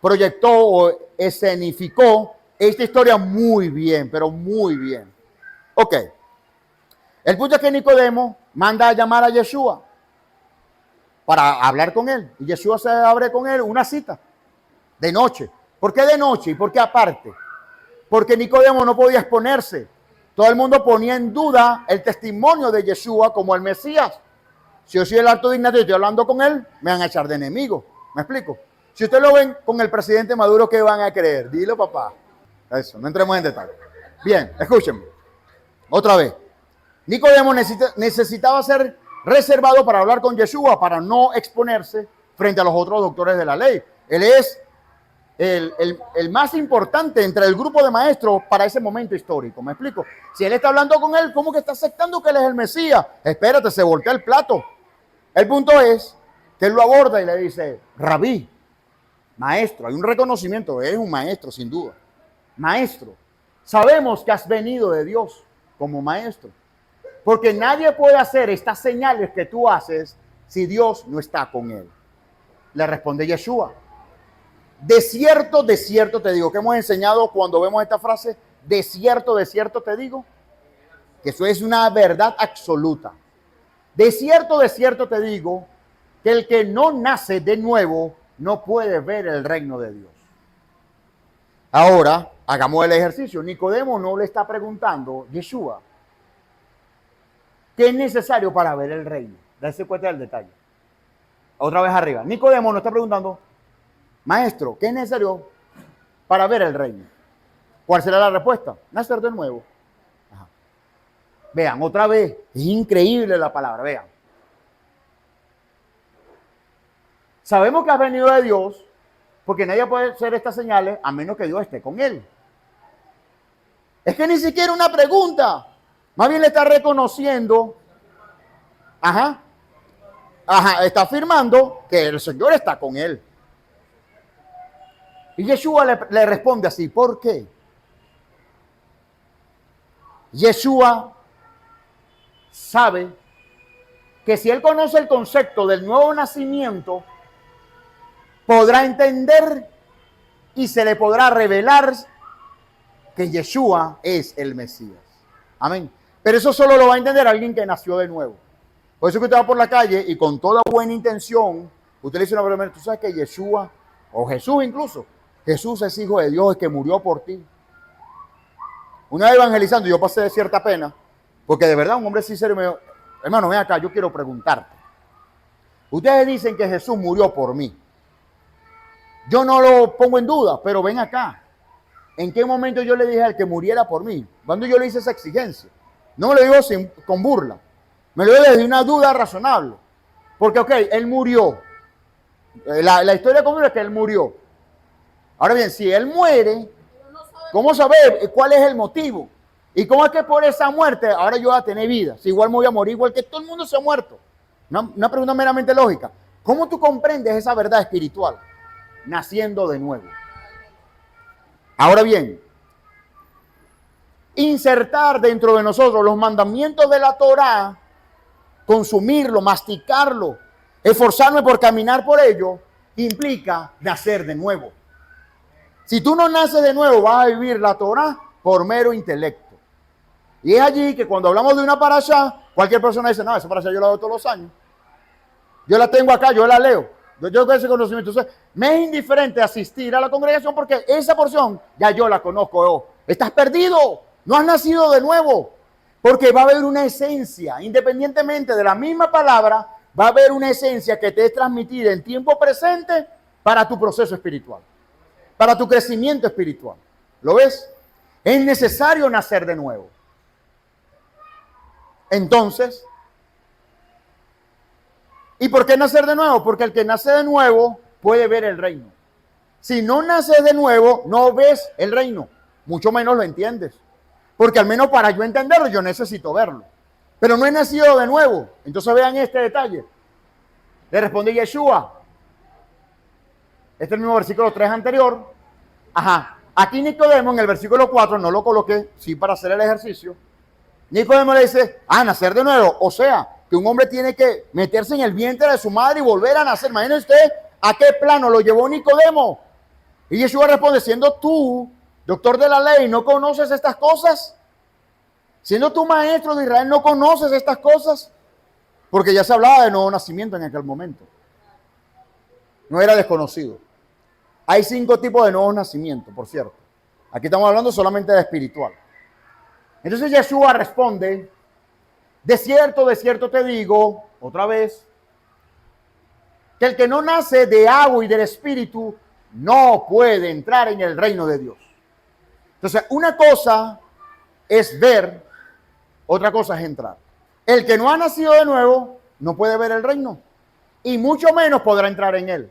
proyectó o escenificó esta historia muy bien, pero muy bien. Ok. El punto es que Nicodemo manda a llamar a Yeshua para hablar con él. Y Yeshua se abre con él una cita de noche. ¿Por qué de noche y por qué aparte? Porque Nicodemo no podía exponerse. Todo el mundo ponía en duda el testimonio de Yeshua como el Mesías. Si yo soy el alto dignatario y estoy hablando con él, me van a echar de enemigo. ¿Me explico? Si ustedes lo ven con el presidente Maduro, ¿qué van a creer? Dilo, papá. Eso, no entremos en detalle. Bien, escúchenme. Otra vez. Nicodemo necesitaba ser reservado para hablar con Yeshua, para no exponerse frente a los otros doctores de la ley. Él es el más importante entre el grupo de maestros para ese momento histórico. ¿Me explico? Si él está hablando con él, ¿cómo que está aceptando que él es el Mesías? Espérate, se voltea el plato. El punto es que él lo aborda y le dice, Rabí, maestro, hay un reconocimiento, es un maestro sin duda. Maestro, sabemos que has venido de Dios como maestro, porque nadie puede hacer estas señales que tú haces si Dios no está con él. Le responde Yeshua. De cierto te digo, que hemos enseñado cuando vemos esta frase, de cierto te digo, que eso es una verdad absoluta. De cierto te digo, que el que no nace de nuevo no puede ver el reino de Dios. Ahora, hagamos el ejercicio. Nicodemo no le está preguntando, Yeshua, ¿qué es necesario para ver el reino? Dese cuenta del detalle. Otra vez arriba. Nicodemo no está preguntando, maestro, ¿qué es necesario para ver el reino? ¿Cuál será la respuesta? Nacer de nuevo. Ajá. Vean, otra vez, es increíble la palabra, vean. Sabemos que has venido de Dios, porque nadie puede hacer estas señales a menos que Dios esté con él. Es que ni siquiera una pregunta, más bien le está reconociendo, está afirmando que el Señor está con él. Y Yeshua le responde así, ¿por qué? Yeshua sabe que si él conoce el concepto del nuevo nacimiento, podrá entender y se le podrá revelar que Yeshua es el Mesías. Amén. Pero eso solo lo va a entender alguien que nació de nuevo. Por eso que usted va por la calle y con toda buena intención, usted le dice una broma, tú sabes que Yeshua, o Jesús incluso, Jesús es hijo de Dios, que murió por ti. Una vez evangelizando, yo pasé de cierta pena, porque de verdad un hombre sincero me dijo, hermano, ven acá, yo quiero preguntarte. Ustedes dicen que Jesús murió por mí. Yo no lo pongo en duda, pero ven acá. ¿En qué momento yo le dije al que muriera por mí? ¿Cuándo yo le hice esa exigencia? No me lo digo con burla. Me lo digo desde una duda razonable. Porque, ok, él murió. La historia común es que él murió. Ahora bien, si él muere, ¿cómo saber cuál es el motivo? ¿Y cómo es que por esa muerte ahora yo voy a tener vida? Si igual me voy a morir, igual que todo el mundo se ha muerto. Una pregunta meramente lógica. ¿Cómo tú comprendes esa verdad espiritual? Naciendo de nuevo. Ahora bien, insertar dentro de nosotros los mandamientos de la Torá, consumirlo, masticarlo, esforzarme por caminar por ello, implica nacer de nuevo. Si tú no naces de nuevo, vas a vivir la Torá por mero intelecto. Y es allí que cuando hablamos de una parashá, cualquier persona dice, no, esa parashá yo la veo todos los años. Yo la tengo acá, yo la leo. Yo tengo ese conocimiento. Entonces, me es indiferente asistir a la congregación porque esa porción ya yo la conozco. Estás perdido, no has nacido de nuevo. Porque va a haber una esencia, independientemente de la misma palabra, va a haber una esencia que te es transmitida en tiempo presente para tu proceso espiritual, para tu crecimiento espiritual. ¿Lo ves? Es necesario nacer de nuevo. Entonces, ¿y por qué nacer de nuevo? Porque el que nace de nuevo puede ver el reino. Si no naces de nuevo, no ves el reino, mucho menos lo entiendes. Porque al menos para yo entenderlo, yo necesito verlo. Pero no he nacido de nuevo. Entonces vean este detalle. Le responde Yeshua. Este es el mismo versículo 3 anterior. Ajá. Aquí Nicodemo en el versículo 4, no lo coloqué, sí para hacer el ejercicio. Nicodemo le dice, nacer de nuevo. O sea, que un hombre tiene que meterse en el vientre de su madre y volver a nacer. Imagínese usted a qué plano lo llevó Nicodemo. Y Yeshua responde, siendo tú, doctor de la ley, ¿no conoces estas cosas? Siendo tú maestro de Israel, ¿no conoces estas cosas? Porque ya se hablaba de nuevo nacimiento en aquel momento. No era desconocido. Hay 5 tipos de nuevos nacimientos, por cierto. Aquí estamos hablando solamente de espiritual. Entonces Yeshua responde, de cierto te digo, otra vez, que el que no nace de agua y del espíritu no puede entrar en el reino de Dios. Entonces, una cosa es ver, otra cosa es entrar. El que no ha nacido de nuevo no puede ver el reino y mucho menos podrá entrar en él.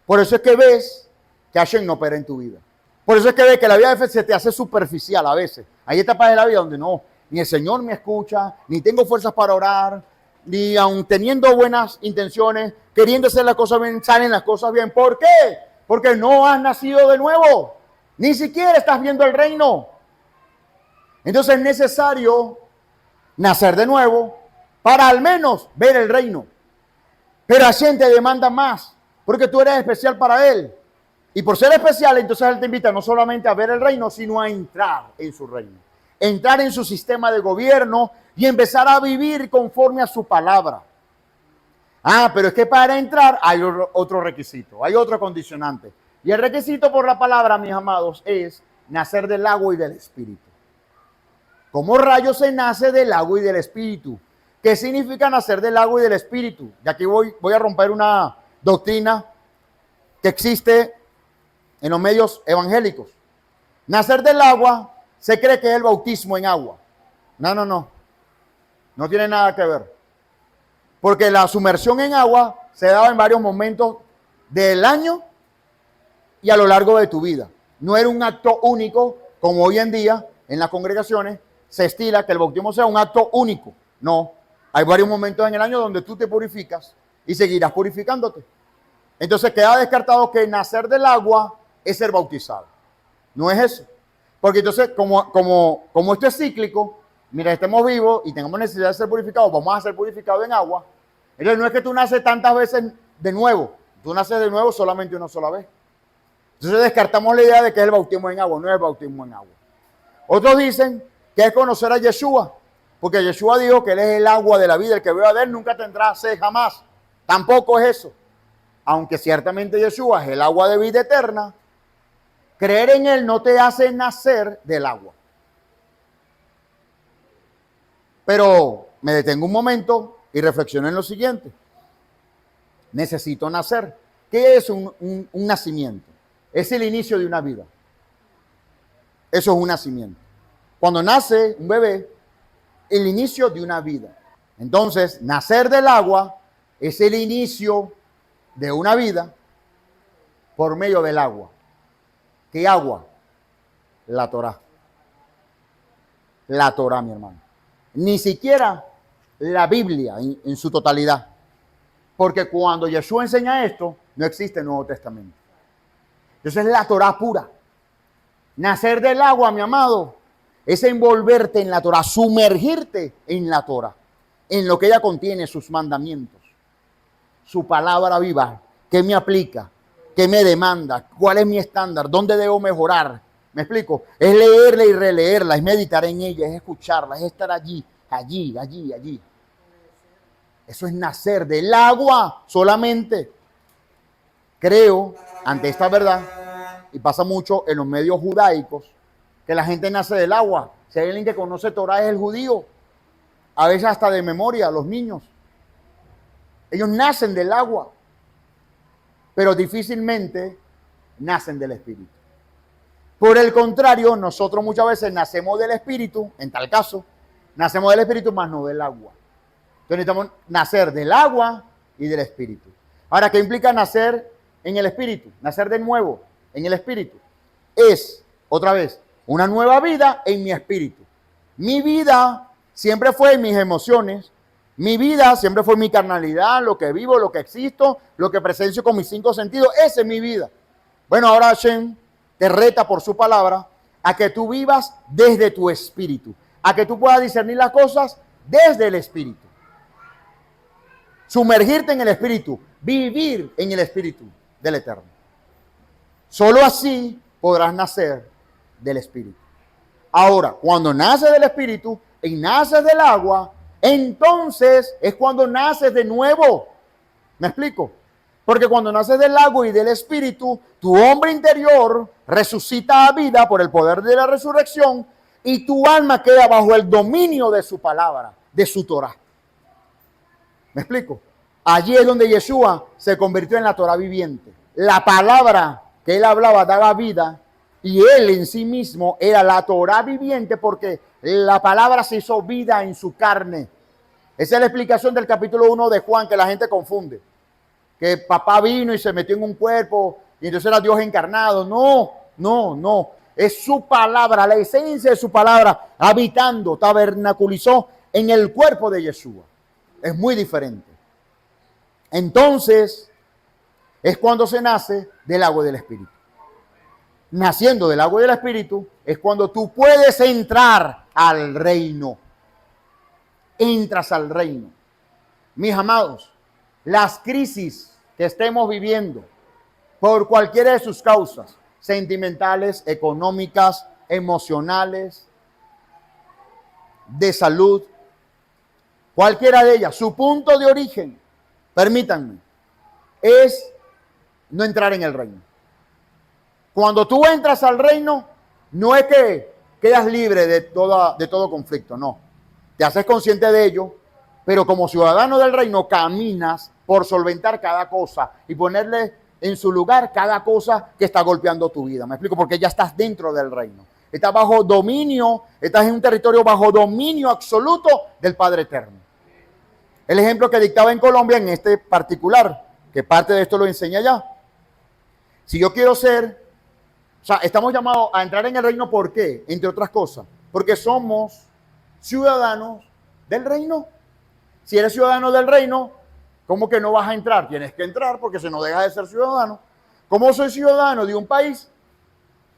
Por eso es que ves que Hashem no opera en tu vida. Por eso es que ves que la vida de fe se te hace superficial a veces. Hay etapas de la vida donde no, ni el Señor me escucha, ni tengo fuerzas para orar, ni aun teniendo buenas intenciones, queriendo hacer las cosas bien, salen las cosas bien. ¿Por qué? Porque no has nacido de nuevo. Ni siquiera estás viendo el reino. Entonces es necesario nacer de nuevo para al menos ver el reino. Pero Hashem te demanda más, porque tú eres especial para Él. Y por ser especial, entonces Él te invita no solamente a ver el reino, sino a entrar en su reino. Entrar en su sistema de gobierno y empezar a vivir conforme a su palabra. Pero es que para entrar hay otro requisito, hay otro condicionante. Y el requisito por la palabra, mis amados, es nacer del agua y del espíritu. ¿Cómo rayos se nace del agua y del espíritu? ¿Qué significa nacer del agua y del espíritu? Y aquí voy a romper una doctrina que existe en los medios evangélicos. Nacer del agua se cree que es el bautismo en agua. No tiene nada que ver. Porque la sumersión en agua se daba en varios momentos del año y a lo largo de tu vida. No era un acto único como hoy en día en las congregaciones se estila que el bautismo sea un acto único. No, hay varios momentos en el año donde tú te purificas y seguirás purificándote. Entonces queda descartado que nacer del agua es ser bautizado. No es eso. Porque entonces, como esto es cíclico, mira, estemos vivos y tengamos necesidad de ser purificados, vamos a ser purificados en agua. Entonces no es que tú naces tantas veces de nuevo. Tú naces de nuevo solamente una sola vez. Entonces descartamos la idea de que es el bautismo en agua, no es el bautismo en agua. Otros dicen que es conocer a Yeshua, porque Yeshua dijo que Él es el agua de la vida, el que beba de Él nunca tendrá sed jamás. Tampoco es eso. Aunque ciertamente Yeshua es el agua de vida eterna, creer en Él no te hace nacer del agua. Pero me detengo un momento y reflexiono en lo siguiente. Necesito nacer. ¿Qué es un nacimiento? Es el inicio de una vida. Eso es un nacimiento. Cuando nace un bebé, el inicio de una vida. Entonces, nacer del agua es el inicio de una vida por medio del agua. ¿Qué agua? La Torá. La Torá, mi hermano. Ni siquiera la Biblia en su totalidad. Porque cuando Yeshua enseña esto, no existe el Nuevo Testamento. Entonces es la Torá pura. Nacer del agua, mi amado, es envolverte en la Torá, sumergirte en la Torá, en lo que ella contiene, sus mandamientos, su palabra viva, qué me aplica, qué me demanda, cuál es mi estándar, dónde debo mejorar. ¿Me explico? Es leerla y releerla, es meditar en ella, es escucharla, es estar allí. Eso es nacer del agua solamente. Creo, ante esta verdad, y pasa mucho en los medios judaicos, que la gente nace del agua. Si hay alguien que conoce Torah es el judío. A veces hasta de memoria, los niños. Ellos nacen del agua, pero difícilmente nacen del Espíritu. Por el contrario, nosotros muchas veces nacemos del Espíritu, en tal caso, Nacemos del Espíritu, más no del agua. Entonces necesitamos nacer del agua y del Espíritu. Ahora, ¿qué implica nacer en el Espíritu? Nacer de nuevo en el Espíritu. Es, otra vez, una nueva vida en mi espíritu. Mi vida siempre fue en mis emociones. Mi vida siempre fue mi carnalidad, lo que vivo, lo que existo, lo que presencio con mis 5 sentidos. Esa es mi vida. Bueno, ahora Hashem te reta por su palabra a que tú vivas desde tu espíritu, a que tú puedas discernir las cosas desde el espíritu. Sumergirte en el espíritu, vivir en el espíritu del Eterno. Solo así podrás nacer del espíritu. Ahora, cuando naces del espíritu y naces del agua, entonces es cuando naces de nuevo. ¿Me explico? Porque cuando naces del agua y del espíritu, tu hombre interior resucita a vida por el poder de la resurrección y tu alma queda bajo el dominio de su palabra, de su Torah. ¿Me explico? Allí es donde Yeshua se convirtió en la Torah viviente. La palabra que él hablaba daba vida y él en sí mismo era la Torah viviente porque la palabra se hizo vida en su carne. Esa es la explicación del capítulo 1 de Juan que la gente confunde. Que papá vino y se metió en un cuerpo y entonces era Dios encarnado. No. Es su palabra, la esencia de su palabra, habitando, tabernaculizó en el cuerpo de Yeshua. Es muy diferente. Entonces, es cuando se nace del agua y del Espíritu. Naciendo del agua y del Espíritu es cuando tú puedes entrar al reino. Entras al reino. Mis amados, las crisis que estemos viviendo por cualquiera de sus causas, sentimentales, económicas, emocionales, de salud, cualquiera de ellas, su punto de origen, permítanme, es no entrar en el reino. Cuando tú entras al reino, no es que quedas libre de todo conflicto, no. Te haces consciente de ello, pero como ciudadano del reino caminas por solventar cada cosa y ponerle en su lugar cada cosa que está golpeando tu vida. ¿Me explico? Porque ya estás dentro del reino. Estás bajo dominio, estás en un territorio bajo dominio absoluto del Padre Eterno. El ejemplo que dictaba en Colombia en este particular, que parte de esto lo enseña ya. Si yo quiero estamos llamados a entrar en el reino, ¿por qué? Entre otras cosas, porque somos ciudadanos del reino. Si eres ciudadano del reino, ¿cómo que no vas a entrar? Tienes que entrar porque si no dejas de ser ciudadano. ¿Cómo soy ciudadano de un país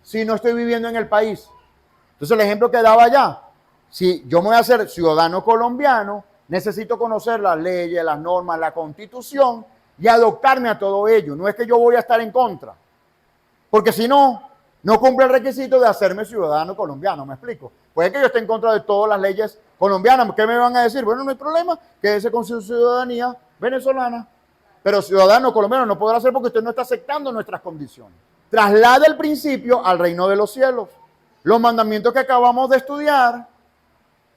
si no estoy viviendo en el país? Entonces el ejemplo que daba allá, si yo me voy a hacer ciudadano colombiano, necesito conocer las leyes, las normas, la constitución y adoptarme a todo ello. No es que yo voy a estar en contra, porque si no cumple el requisito de hacerme ciudadano colombiano. ¿Me explico? Puede que yo esté en contra de todas las leyes colombianas. ¿Qué me van a decir? Bueno, no hay problema, quédese con su ciudadanía venezolana, pero ciudadano colombiano no podrá ser porque usted no está aceptando nuestras condiciones. Traslada el principio al reino de los cielos. Los mandamientos que acabamos de estudiar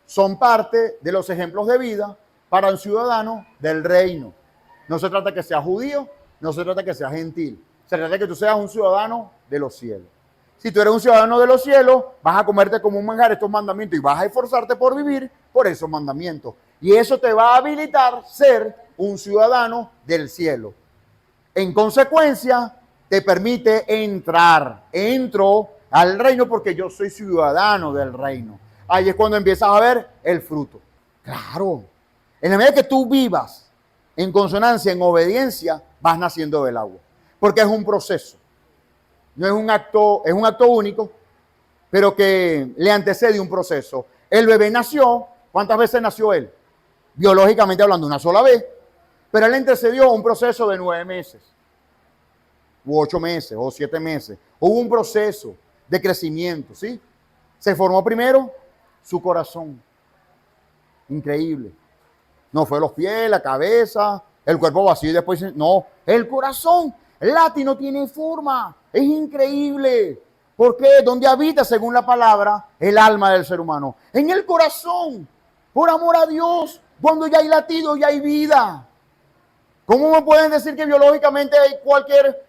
son parte de los ejemplos de vida para un ciudadano del reino. No se trata que sea judío, no se trata que sea gentil, se trata de que tú seas un ciudadano de los cielos. Si tú eres un ciudadano de los cielos, vas a comerte como un manjar estos mandamientos y vas a esforzarte por vivir por esos mandamientos. Y eso te va a habilitar ser un ciudadano del cielo. En consecuencia, te permite entrar. Entro al reino porque yo soy ciudadano del reino. Ahí es cuando empiezas a ver el fruto. Claro. En la medida que tú vivas en consonancia, en obediencia, vas naciendo del agua. Porque es un proceso. No es un acto único, pero que le antecede un proceso. El bebé nació. ¿Cuántas veces nació él? Biológicamente hablando, una sola vez. Pero él antecedió un proceso de 9 meses, u 8 meses, o 7 meses. Hubo un proceso de crecimiento, ¿sí? Se formó primero su corazón. Increíble. No fue los pies, la cabeza, el cuerpo vacío y después... No, el corazón. El lati no tiene forma. Es increíble. ¿Por qué? ¿Dónde habita, según la palabra, el alma del ser humano? En el corazón. Por amor a Dios. Cuando ya hay latido, ya hay vida. ¿Cómo me pueden decir que biológicamente hay cualquier...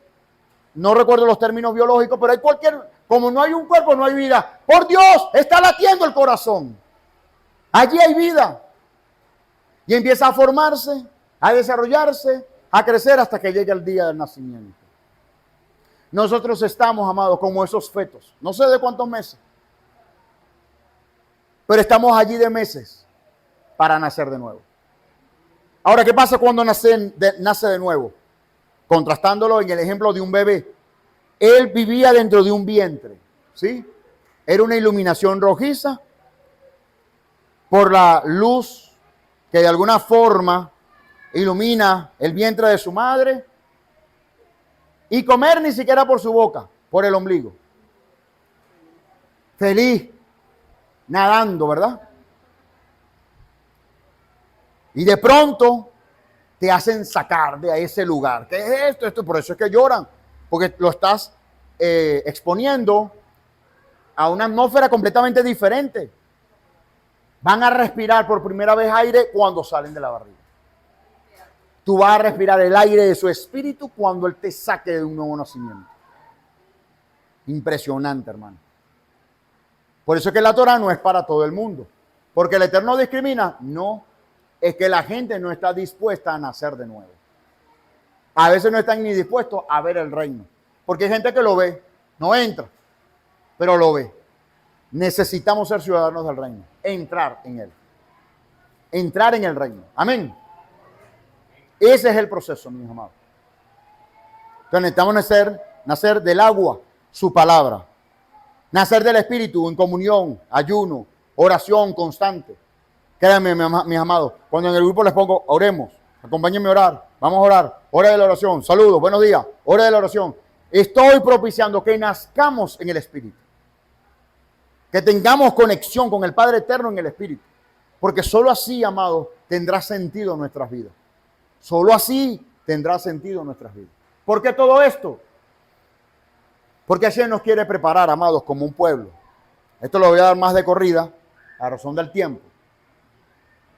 No recuerdo los términos biológicos, pero hay cualquier... Como no hay un cuerpo, no hay vida. Por Dios, está latiendo el corazón. Allí hay vida. Y empieza a formarse, a desarrollarse, a crecer hasta que llegue el día del nacimiento. Nosotros estamos, amados, como esos fetos. No sé de cuántos meses. Pero estamos allí de meses para nacer de nuevo. Ahora, ¿qué pasa cuando nace de nuevo? Contrastándolo en el ejemplo de un bebé. Él vivía dentro de un vientre, ¿sí? Era una iluminación rojiza por la luz que de alguna forma ilumina el vientre de su madre. Y comer ni siquiera por su boca, por el ombligo. Feliz, nadando, ¿verdad? Y de pronto te hacen sacar de ese lugar. ¿Qué es esto? Por eso es que lloran, porque lo estás exponiendo a una atmósfera completamente diferente. Van a respirar por primera vez aire cuando salen de la barriga. Tú vas a respirar el aire de su espíritu cuando Él te saque de un nuevo nacimiento. Impresionante, hermano. Por eso es que la Torah no es para todo el mundo. Porque el Eterno discrimina. No, es que la gente no está dispuesta a nacer de nuevo. A veces no están ni dispuestos a ver el reino. Porque hay gente que lo ve, no entra, pero lo ve. Necesitamos ser ciudadanos del reino. Entrar en él. Entrar en el reino. Amén. Ese es el proceso, mis amados. Entonces necesitamos nacer del agua, su palabra. Nacer del Espíritu en comunión, ayuno, oración constante. Créanme, mis amados, cuando en el grupo les pongo, oremos, acompáñenme a orar, vamos a orar, hora de la oración, saludos, buenos días, hora de la oración. Estoy propiciando que nazcamos en el Espíritu. Que tengamos conexión con el Padre Eterno en el Espíritu. Porque solo así, amados, tendrá sentido nuestras vidas. Solo así tendrá sentido nuestras vidas. ¿Por qué todo esto? Porque así nos quiere preparar, amados, como un pueblo. Esto lo voy a dar más de corrida, a razón del tiempo.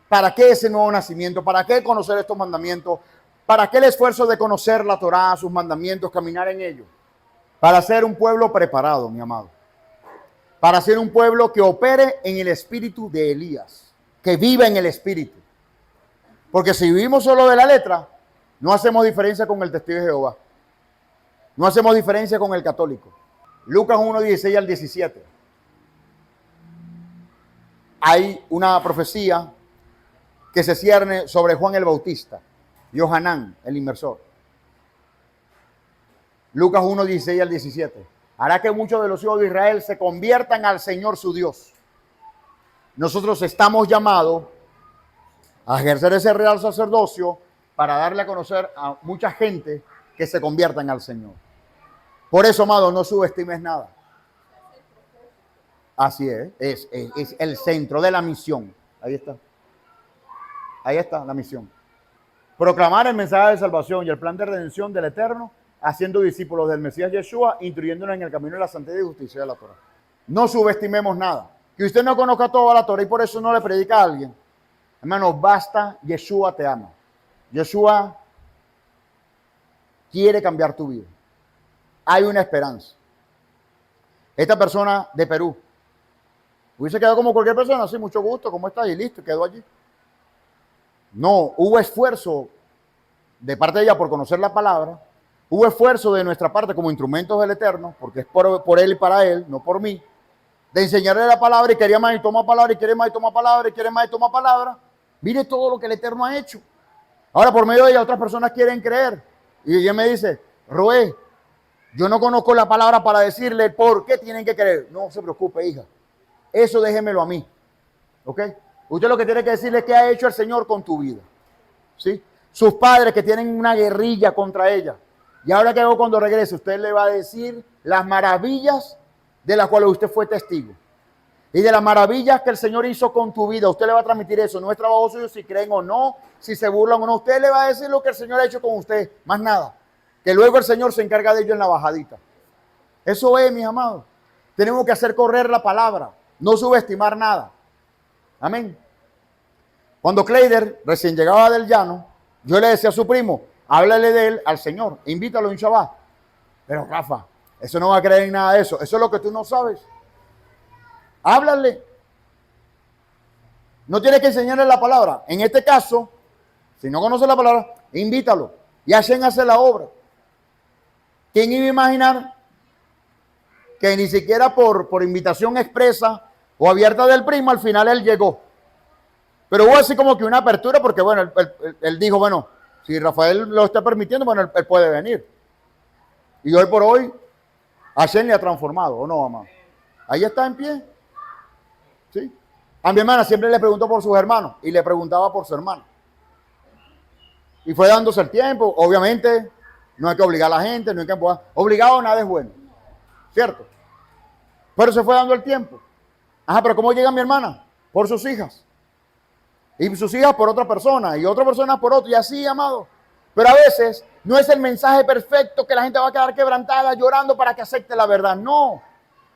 ¿Para qué ese nuevo nacimiento? ¿Para qué conocer estos mandamientos? ¿Para qué el esfuerzo de conocer la Torá, sus mandamientos, caminar en ellos? Para ser un pueblo preparado, mi amado. Para ser un pueblo que opere en el espíritu de Elías, que viva en el espíritu. Porque si vivimos solo de la letra, no hacemos diferencia con el testigo de Jehová. No hacemos diferencia con el católico. Lucas 1, 16 al 17. Hay una profecía que se cierne sobre Juan el Bautista, Johanán, el inmersor. Lucas 1, 16 al 17. Hará que muchos de los hijos de Israel se conviertan al Señor su Dios. Nosotros estamos llamados a ejercer ese real sacerdocio para darle a conocer a mucha gente que se conviertan al Señor. Por eso, amado, no subestimes nada. Así es el centro de la misión. Ahí está. Ahí está la misión. Proclamar el mensaje de salvación y el plan de redención del Eterno, haciendo discípulos del Mesías Yeshua, instruyéndonos en el camino de la santidad y justicia de la Torah. No subestimemos nada. Que usted no conozca toda la Torah y por eso no le predica a alguien. Hermano, basta, Yeshua te ama. Yeshua quiere cambiar tu vida. Hay una esperanza. Esta persona de Perú hubiese quedado como cualquier persona, sí, mucho gusto, ¿cómo estás? Y listo, quedó allí. No, hubo esfuerzo de parte de ella por conocer la palabra. Hubo esfuerzo de nuestra parte como instrumentos del Eterno, porque es por Él y para Él, no por mí, de enseñarle la palabra y quería más y toma palabra y quiere más y toma palabra y quiere más y toma palabra. Mire todo lo que el Eterno ha hecho. Ahora por medio de ella otras personas quieren creer. Y ella me dice, Roé, yo no conozco la palabra para decirle por qué tienen que creer. No se preocupe, hija. Eso déjemelo a mí. ¿Ok? Usted lo que tiene que decirle es qué ha hecho el Señor con tu vida. ¿Sí? Sus padres que tienen una guerrilla contra ella. Y ahora que hago cuando regrese, usted le va a decir las maravillas de las cuales usted fue testigo. Y de las maravillas que el Señor hizo con tu vida. Usted le va a transmitir eso. No es trabajo suyo si creen o no, si se burlan o no. Usted le va a decir lo que el Señor ha hecho con usted. Más nada. Que luego el Señor se encarga de ello en la bajadita. Eso es, mis amados. Tenemos que hacer correr la palabra. No subestimar nada. Amén. Cuando Kleider recién llegaba del llano, yo le decía a su primo, háblale de él al Señor, invítalo a un Shabbat. Pero Rafa, eso no va a creer en nada de eso. Eso es lo que tú no sabes. Háblale. No tienes que enseñarle la palabra. En este caso, si no conoce la palabra, invítalo y Hashem hace la obra. ¿Quién iba a imaginar que ni siquiera por invitación expresa o abierta del primo, al final él llegó? Pero hubo así como que una apertura porque, bueno, él dijo, bueno, si Rafael lo está permitiendo, bueno, él puede venir. Y hoy por hoy, Hashem le ha transformado, ¿o no, mamá? Ahí está en pie. ¿Sí? A mi hermana siempre le preguntó por sus hermanos y le preguntaba por su hermano. Y fue dándose el tiempo. Obviamente, no hay que obligar a la gente, no hay que empujar. Obligado nada es bueno. ¿Cierto? Pero se fue dando el tiempo. Ajá, pero ¿cómo llega mi hermana? Por sus hijas. Y sus hijas por otra persona. Y otra persona por otro. Y así, amado. Pero a veces no es el mensaje perfecto que la gente va a quedar quebrantada llorando para que acepte la verdad. No.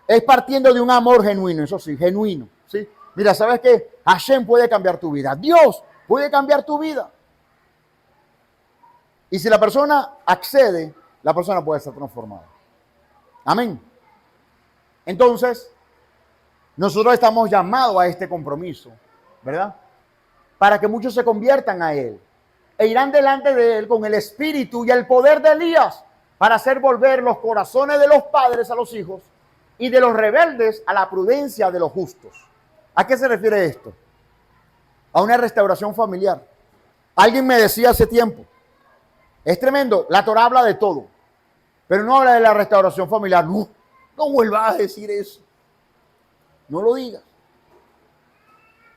Es partiendo de un amor genuino. Eso sí, genuino. ¿Sí? Mira, ¿sabes qué? Hashem puede cambiar tu vida. Dios puede cambiar tu vida. Y si la persona accede, la persona puede ser transformada. Amén. Entonces, nosotros estamos llamados a este compromiso, ¿verdad? Para que muchos se conviertan a Él. E irán delante de Él con el espíritu y el poder de Elías para hacer volver los corazones de los padres a los hijos y de los rebeldes a la prudencia de los justos. ¿A qué se refiere esto? A una restauración familiar. Alguien me decía hace tiempo, es tremendo, la Torah habla de todo, pero no habla de la restauración familiar. No, no vuelvas a decir eso. No lo digas.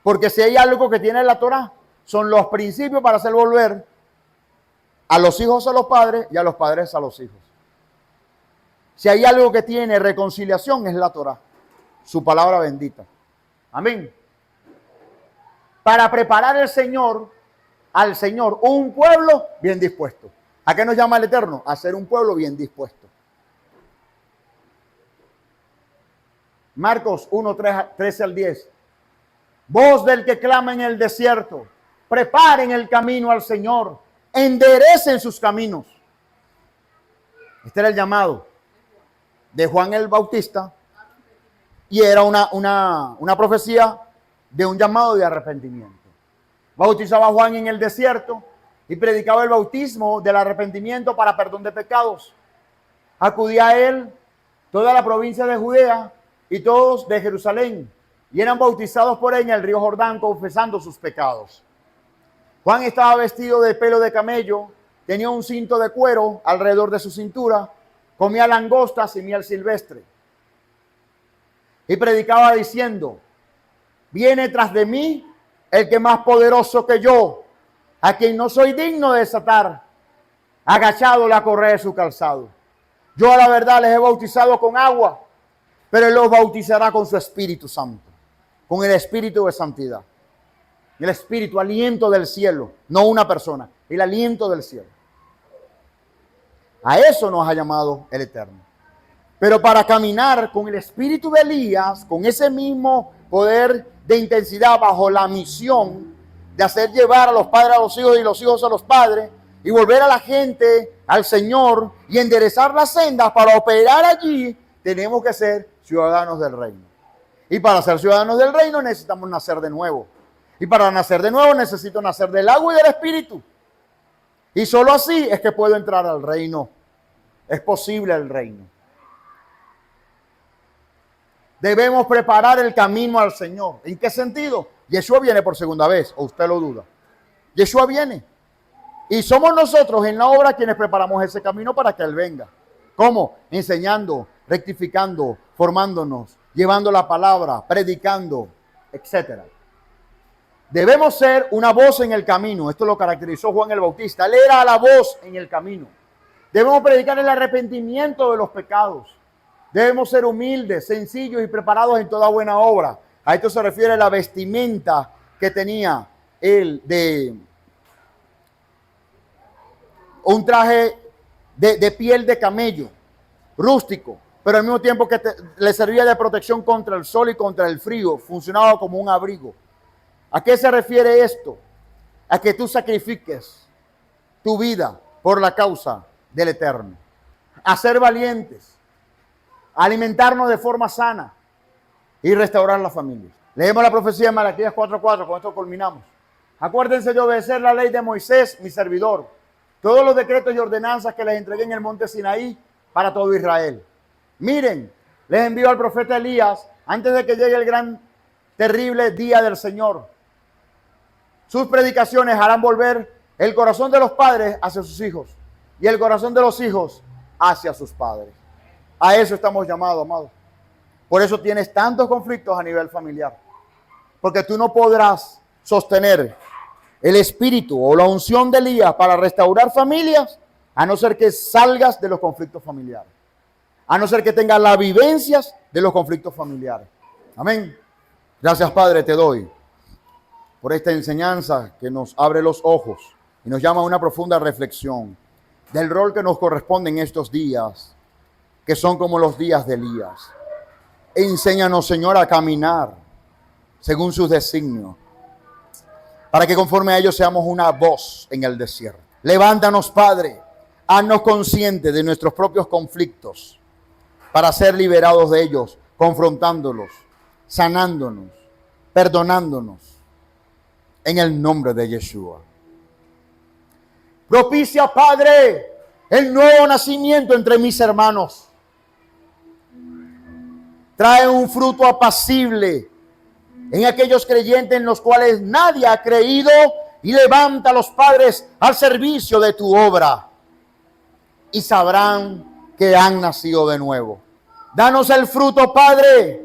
Porque si hay algo que tiene la Torah, son los principios para hacer volver a los hijos a los padres y a los padres a los hijos. Si hay algo que tiene reconciliación, es la Torah, su palabra bendita. Amén. Para preparar al Señor un pueblo bien dispuesto. ¿A qué nos llama el Eterno? A ser un pueblo bien dispuesto. Marcos 1, 13 al 10. Voz del que clama en el desierto, preparen el camino al Señor, enderecen sus caminos. Este era el llamado de Juan el Bautista y era una profecía de un llamado de arrepentimiento. Bautizaba a Juan en el desierto y predicaba el bautismo del arrepentimiento para perdón de pecados. Acudía a él toda la provincia de Judea y todos de Jerusalén, y eran bautizados por él en el río Jordán, confesando sus pecados. Juan estaba vestido de pelo de camello, tenía un cinto de cuero alrededor de su cintura, comía langostas y miel silvestre. Y predicaba diciendo, viene tras de mí el que más poderoso que yo, a quien no soy digno de desatar, agachado la correa de su calzado. Yo a la verdad les he bautizado con agua, pero él los bautizará con su Espíritu Santo, con el Espíritu de santidad. El Espíritu, aliento del cielo, no una persona, el aliento del cielo. A eso nos ha llamado el Eterno. Pero para caminar con el espíritu de Elías, con ese mismo poder de intensidad bajo la misión de hacer llevar a los padres a los hijos y los hijos a los padres y volver a la gente al Señor y enderezar las sendas para operar allí, tenemos que ser ciudadanos del reino. Y para ser ciudadanos del reino necesitamos nacer de nuevo. Y para nacer de nuevo necesito nacer del agua y del espíritu. Y solo así es que puedo entrar al reino. Es posible el reino. Debemos preparar el camino al Señor. ¿En qué sentido? Yeshua viene por segunda vez, o usted lo duda. Yeshua viene. Y somos nosotros en la obra quienes preparamos ese camino para que Él venga. ¿Cómo? Enseñando, rectificando, formándonos, llevando la palabra, predicando, etc. Debemos ser una voz en el camino. Esto lo caracterizó Juan el Bautista. Él era la voz en el camino. Debemos predicar el arrepentimiento de los pecados. Debemos ser humildes, sencillos y preparados en toda buena obra. A esto se refiere la vestimenta que tenía él de un traje de piel de camello, rústico, pero al mismo tiempo que le servía de protección contra el sol y contra el frío. Funcionaba como un abrigo. ¿A qué se refiere esto? A que tú sacrifiques tu vida por la causa del Eterno. A ser valientes. A alimentarnos de forma sana y restaurar la familia. Leemos la profecía de Malaquías 4:4, con esto culminamos. Acuérdense de obedecer la ley de Moisés, mi servidor, todos los decretos y ordenanzas que les entregué en el monte Sinaí para todo Israel. Miren, les envío al profeta Elías antes de que llegue el gran, terrible día del Señor. Sus predicaciones harán volver el corazón de los padres hacia sus hijos y el corazón de los hijos hacia sus padres. A eso estamos llamados, amados. Por eso tienes tantos conflictos a nivel familiar. Porque tú no podrás sostener el espíritu o la unción de Elías para restaurar familias, a no ser que salgas de los conflictos familiares. A no ser que tengas las vivencias de los conflictos familiares. Amén. Gracias, Padre, te doy por esta enseñanza que nos abre los ojos y nos llama a una profunda reflexión del rol que nos corresponde en estos días, que son como los días de Elías. Enséñanos, Señor, a caminar según sus designios, para que conforme a ellos seamos una voz en el desierto. Levántanos, Padre, haznos conscientes de nuestros propios conflictos, para ser liberados de ellos, confrontándolos, sanándonos, perdonándonos, en el nombre de Yeshua. Propicia, Padre, el nuevo nacimiento entre mis hermanos. Trae un fruto apacible en aquellos creyentes en los cuales nadie ha creído, y levanta a los padres al servicio de tu obra y sabrán que han nacido de nuevo. Danos el fruto, Padre,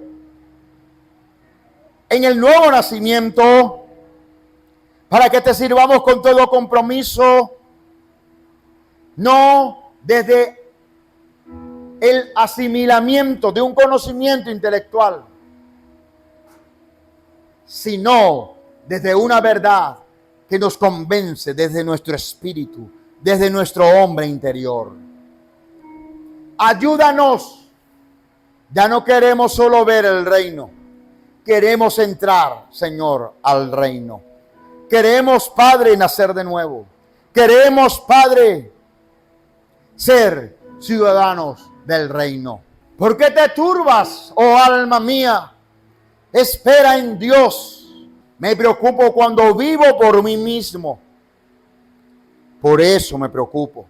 en el nuevo nacimiento, para que te sirvamos con todo compromiso, no desde el asimilamiento de un conocimiento intelectual, sino desde una verdad que nos convence desde nuestro espíritu, desde nuestro hombre interior. Ayúdanos. Ya no queremos solo ver el reino, queremos entrar, Señor, al reino. Queremos, Padre, nacer de nuevo. Queremos, Padre, ser ciudadanos del reino. ¿Por qué te turbas, oh alma mía? Espera en Dios. Me preocupo cuando vivo por mí mismo. Por eso me preocupo.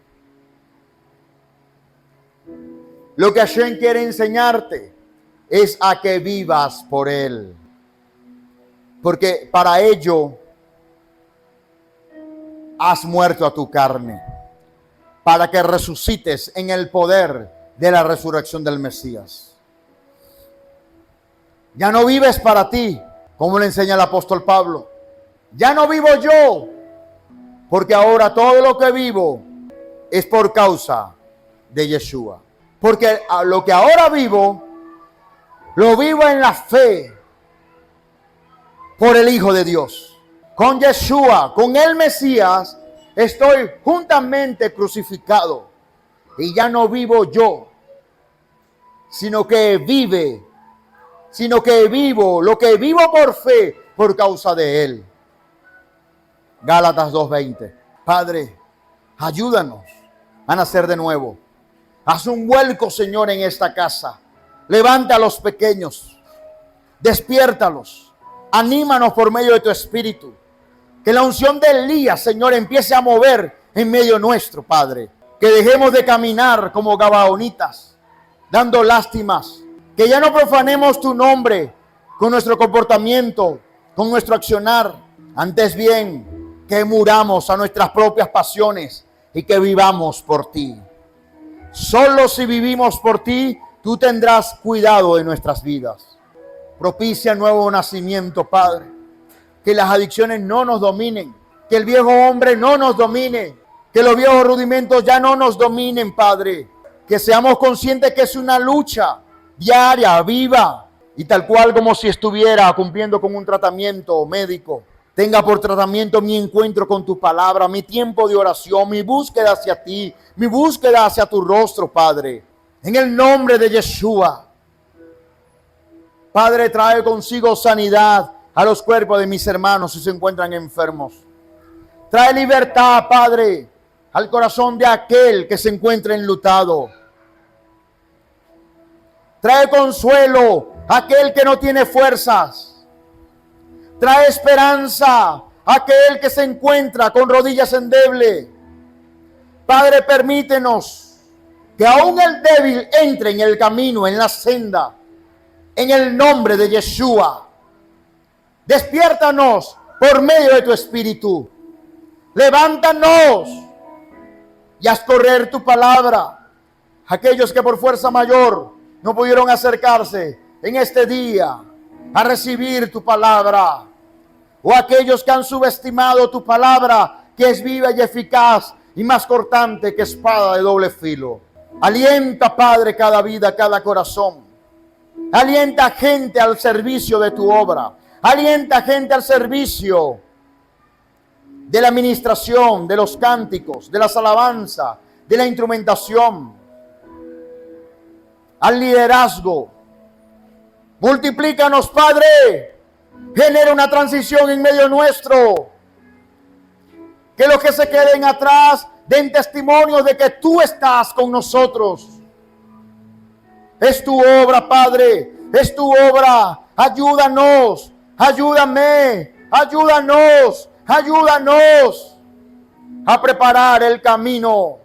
Lo que Hashem quiere enseñarte es a que vivas por Él. Porque para ello has muerto a tu carne, para que resucites en el poder de la resurrección del Mesías. Ya no vives para ti, como le enseña el apóstol Pablo. Ya no vivo yo, porque ahora todo lo que vivo es por causa de Yeshua. Porque lo que ahora vivo, lo vivo en la fe por el Hijo de Dios. Con Yeshua, con el Mesías, estoy juntamente crucificado. Y ya no vivo yo, sino que vivo lo que vivo por fe, por causa de Él. Gálatas 2:20. Padre, ayúdanos a nacer de nuevo. Haz un vuelco, Señor, en esta casa. Levanta a los pequeños. Despiértalos. Anímanos por medio de tu espíritu. Que la unción de Elías, Señor, empiece a mover en medio nuestro, Padre. Que dejemos de caminar como gabaonitas, dando lástimas. Que ya no profanemos tu nombre con nuestro comportamiento, con nuestro accionar. Antes bien, que muramos a nuestras propias pasiones y que vivamos por ti. Solo si vivimos por ti, tú tendrás cuidado de nuestras vidas. Propicia nuevo nacimiento, Padre. Que las adicciones no nos dominen. Que el viejo hombre no nos domine. Que los viejos rudimentos ya no nos dominen, Padre. Que seamos conscientes que es una lucha diaria, viva. Y tal cual como si estuviera cumpliendo con un tratamiento médico. Tenga por tratamiento mi encuentro con tu palabra, mi tiempo de oración, mi búsqueda hacia ti, mi búsqueda hacia tu rostro, Padre. En el nombre de Yeshua. Padre, trae consigo sanidad a los cuerpos de mis hermanos si se encuentran enfermos. Trae libertad, Padre, al corazón de aquel que se encuentra enlutado. Trae consuelo a aquel que no tiene fuerzas. Trae esperanza a aquel que se encuentra con rodillas endeble. Padre, permítenos que aún el débil entre en el camino, en la senda, en el nombre de Yeshua. Despiértanos por medio de tu Espíritu. Levántanos y haz correr tu palabra. Aquellos que por fuerza mayor no pudieron acercarse en este día a recibir tu palabra, o aquellos que han subestimado tu palabra, que es viva y eficaz y más cortante que espada de doble filo. Alienta, Padre, cada vida, cada corazón. Alienta gente al servicio de tu obra. Alienta gente al servicio de la administración, de los cánticos, de las alabanzas, de la instrumentación, al liderazgo. Multiplícanos, Padre. Genera una transición en medio nuestro. Que los que se queden atrás den testimonio de que tú estás con nosotros. Es tu obra, Padre. Es tu obra. Ayúdanos. Ayúdame. Ayúdanos. Ayúdanos a preparar el camino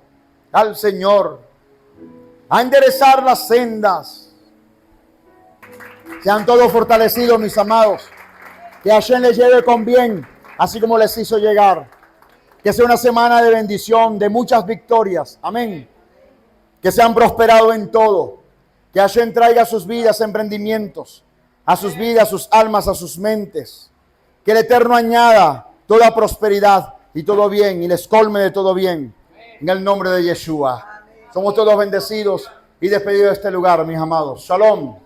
al Señor. A enderezar las sendas. Sean todos fortalecidos, mis amados. Que Hashem les lleve con bien, así como les hizo llegar. Que sea una semana de bendición, de muchas victorias. Amén. Que sean prosperados en todo. Que Hashem traiga a sus vidas emprendimientos, a sus vidas, a sus almas, a sus mentes. Que el Eterno añada toda prosperidad y todo bien, y les colme de todo bien. En el nombre de Yeshua. Somos todos bendecidos y despedidos de este lugar, mis amados. Shalom.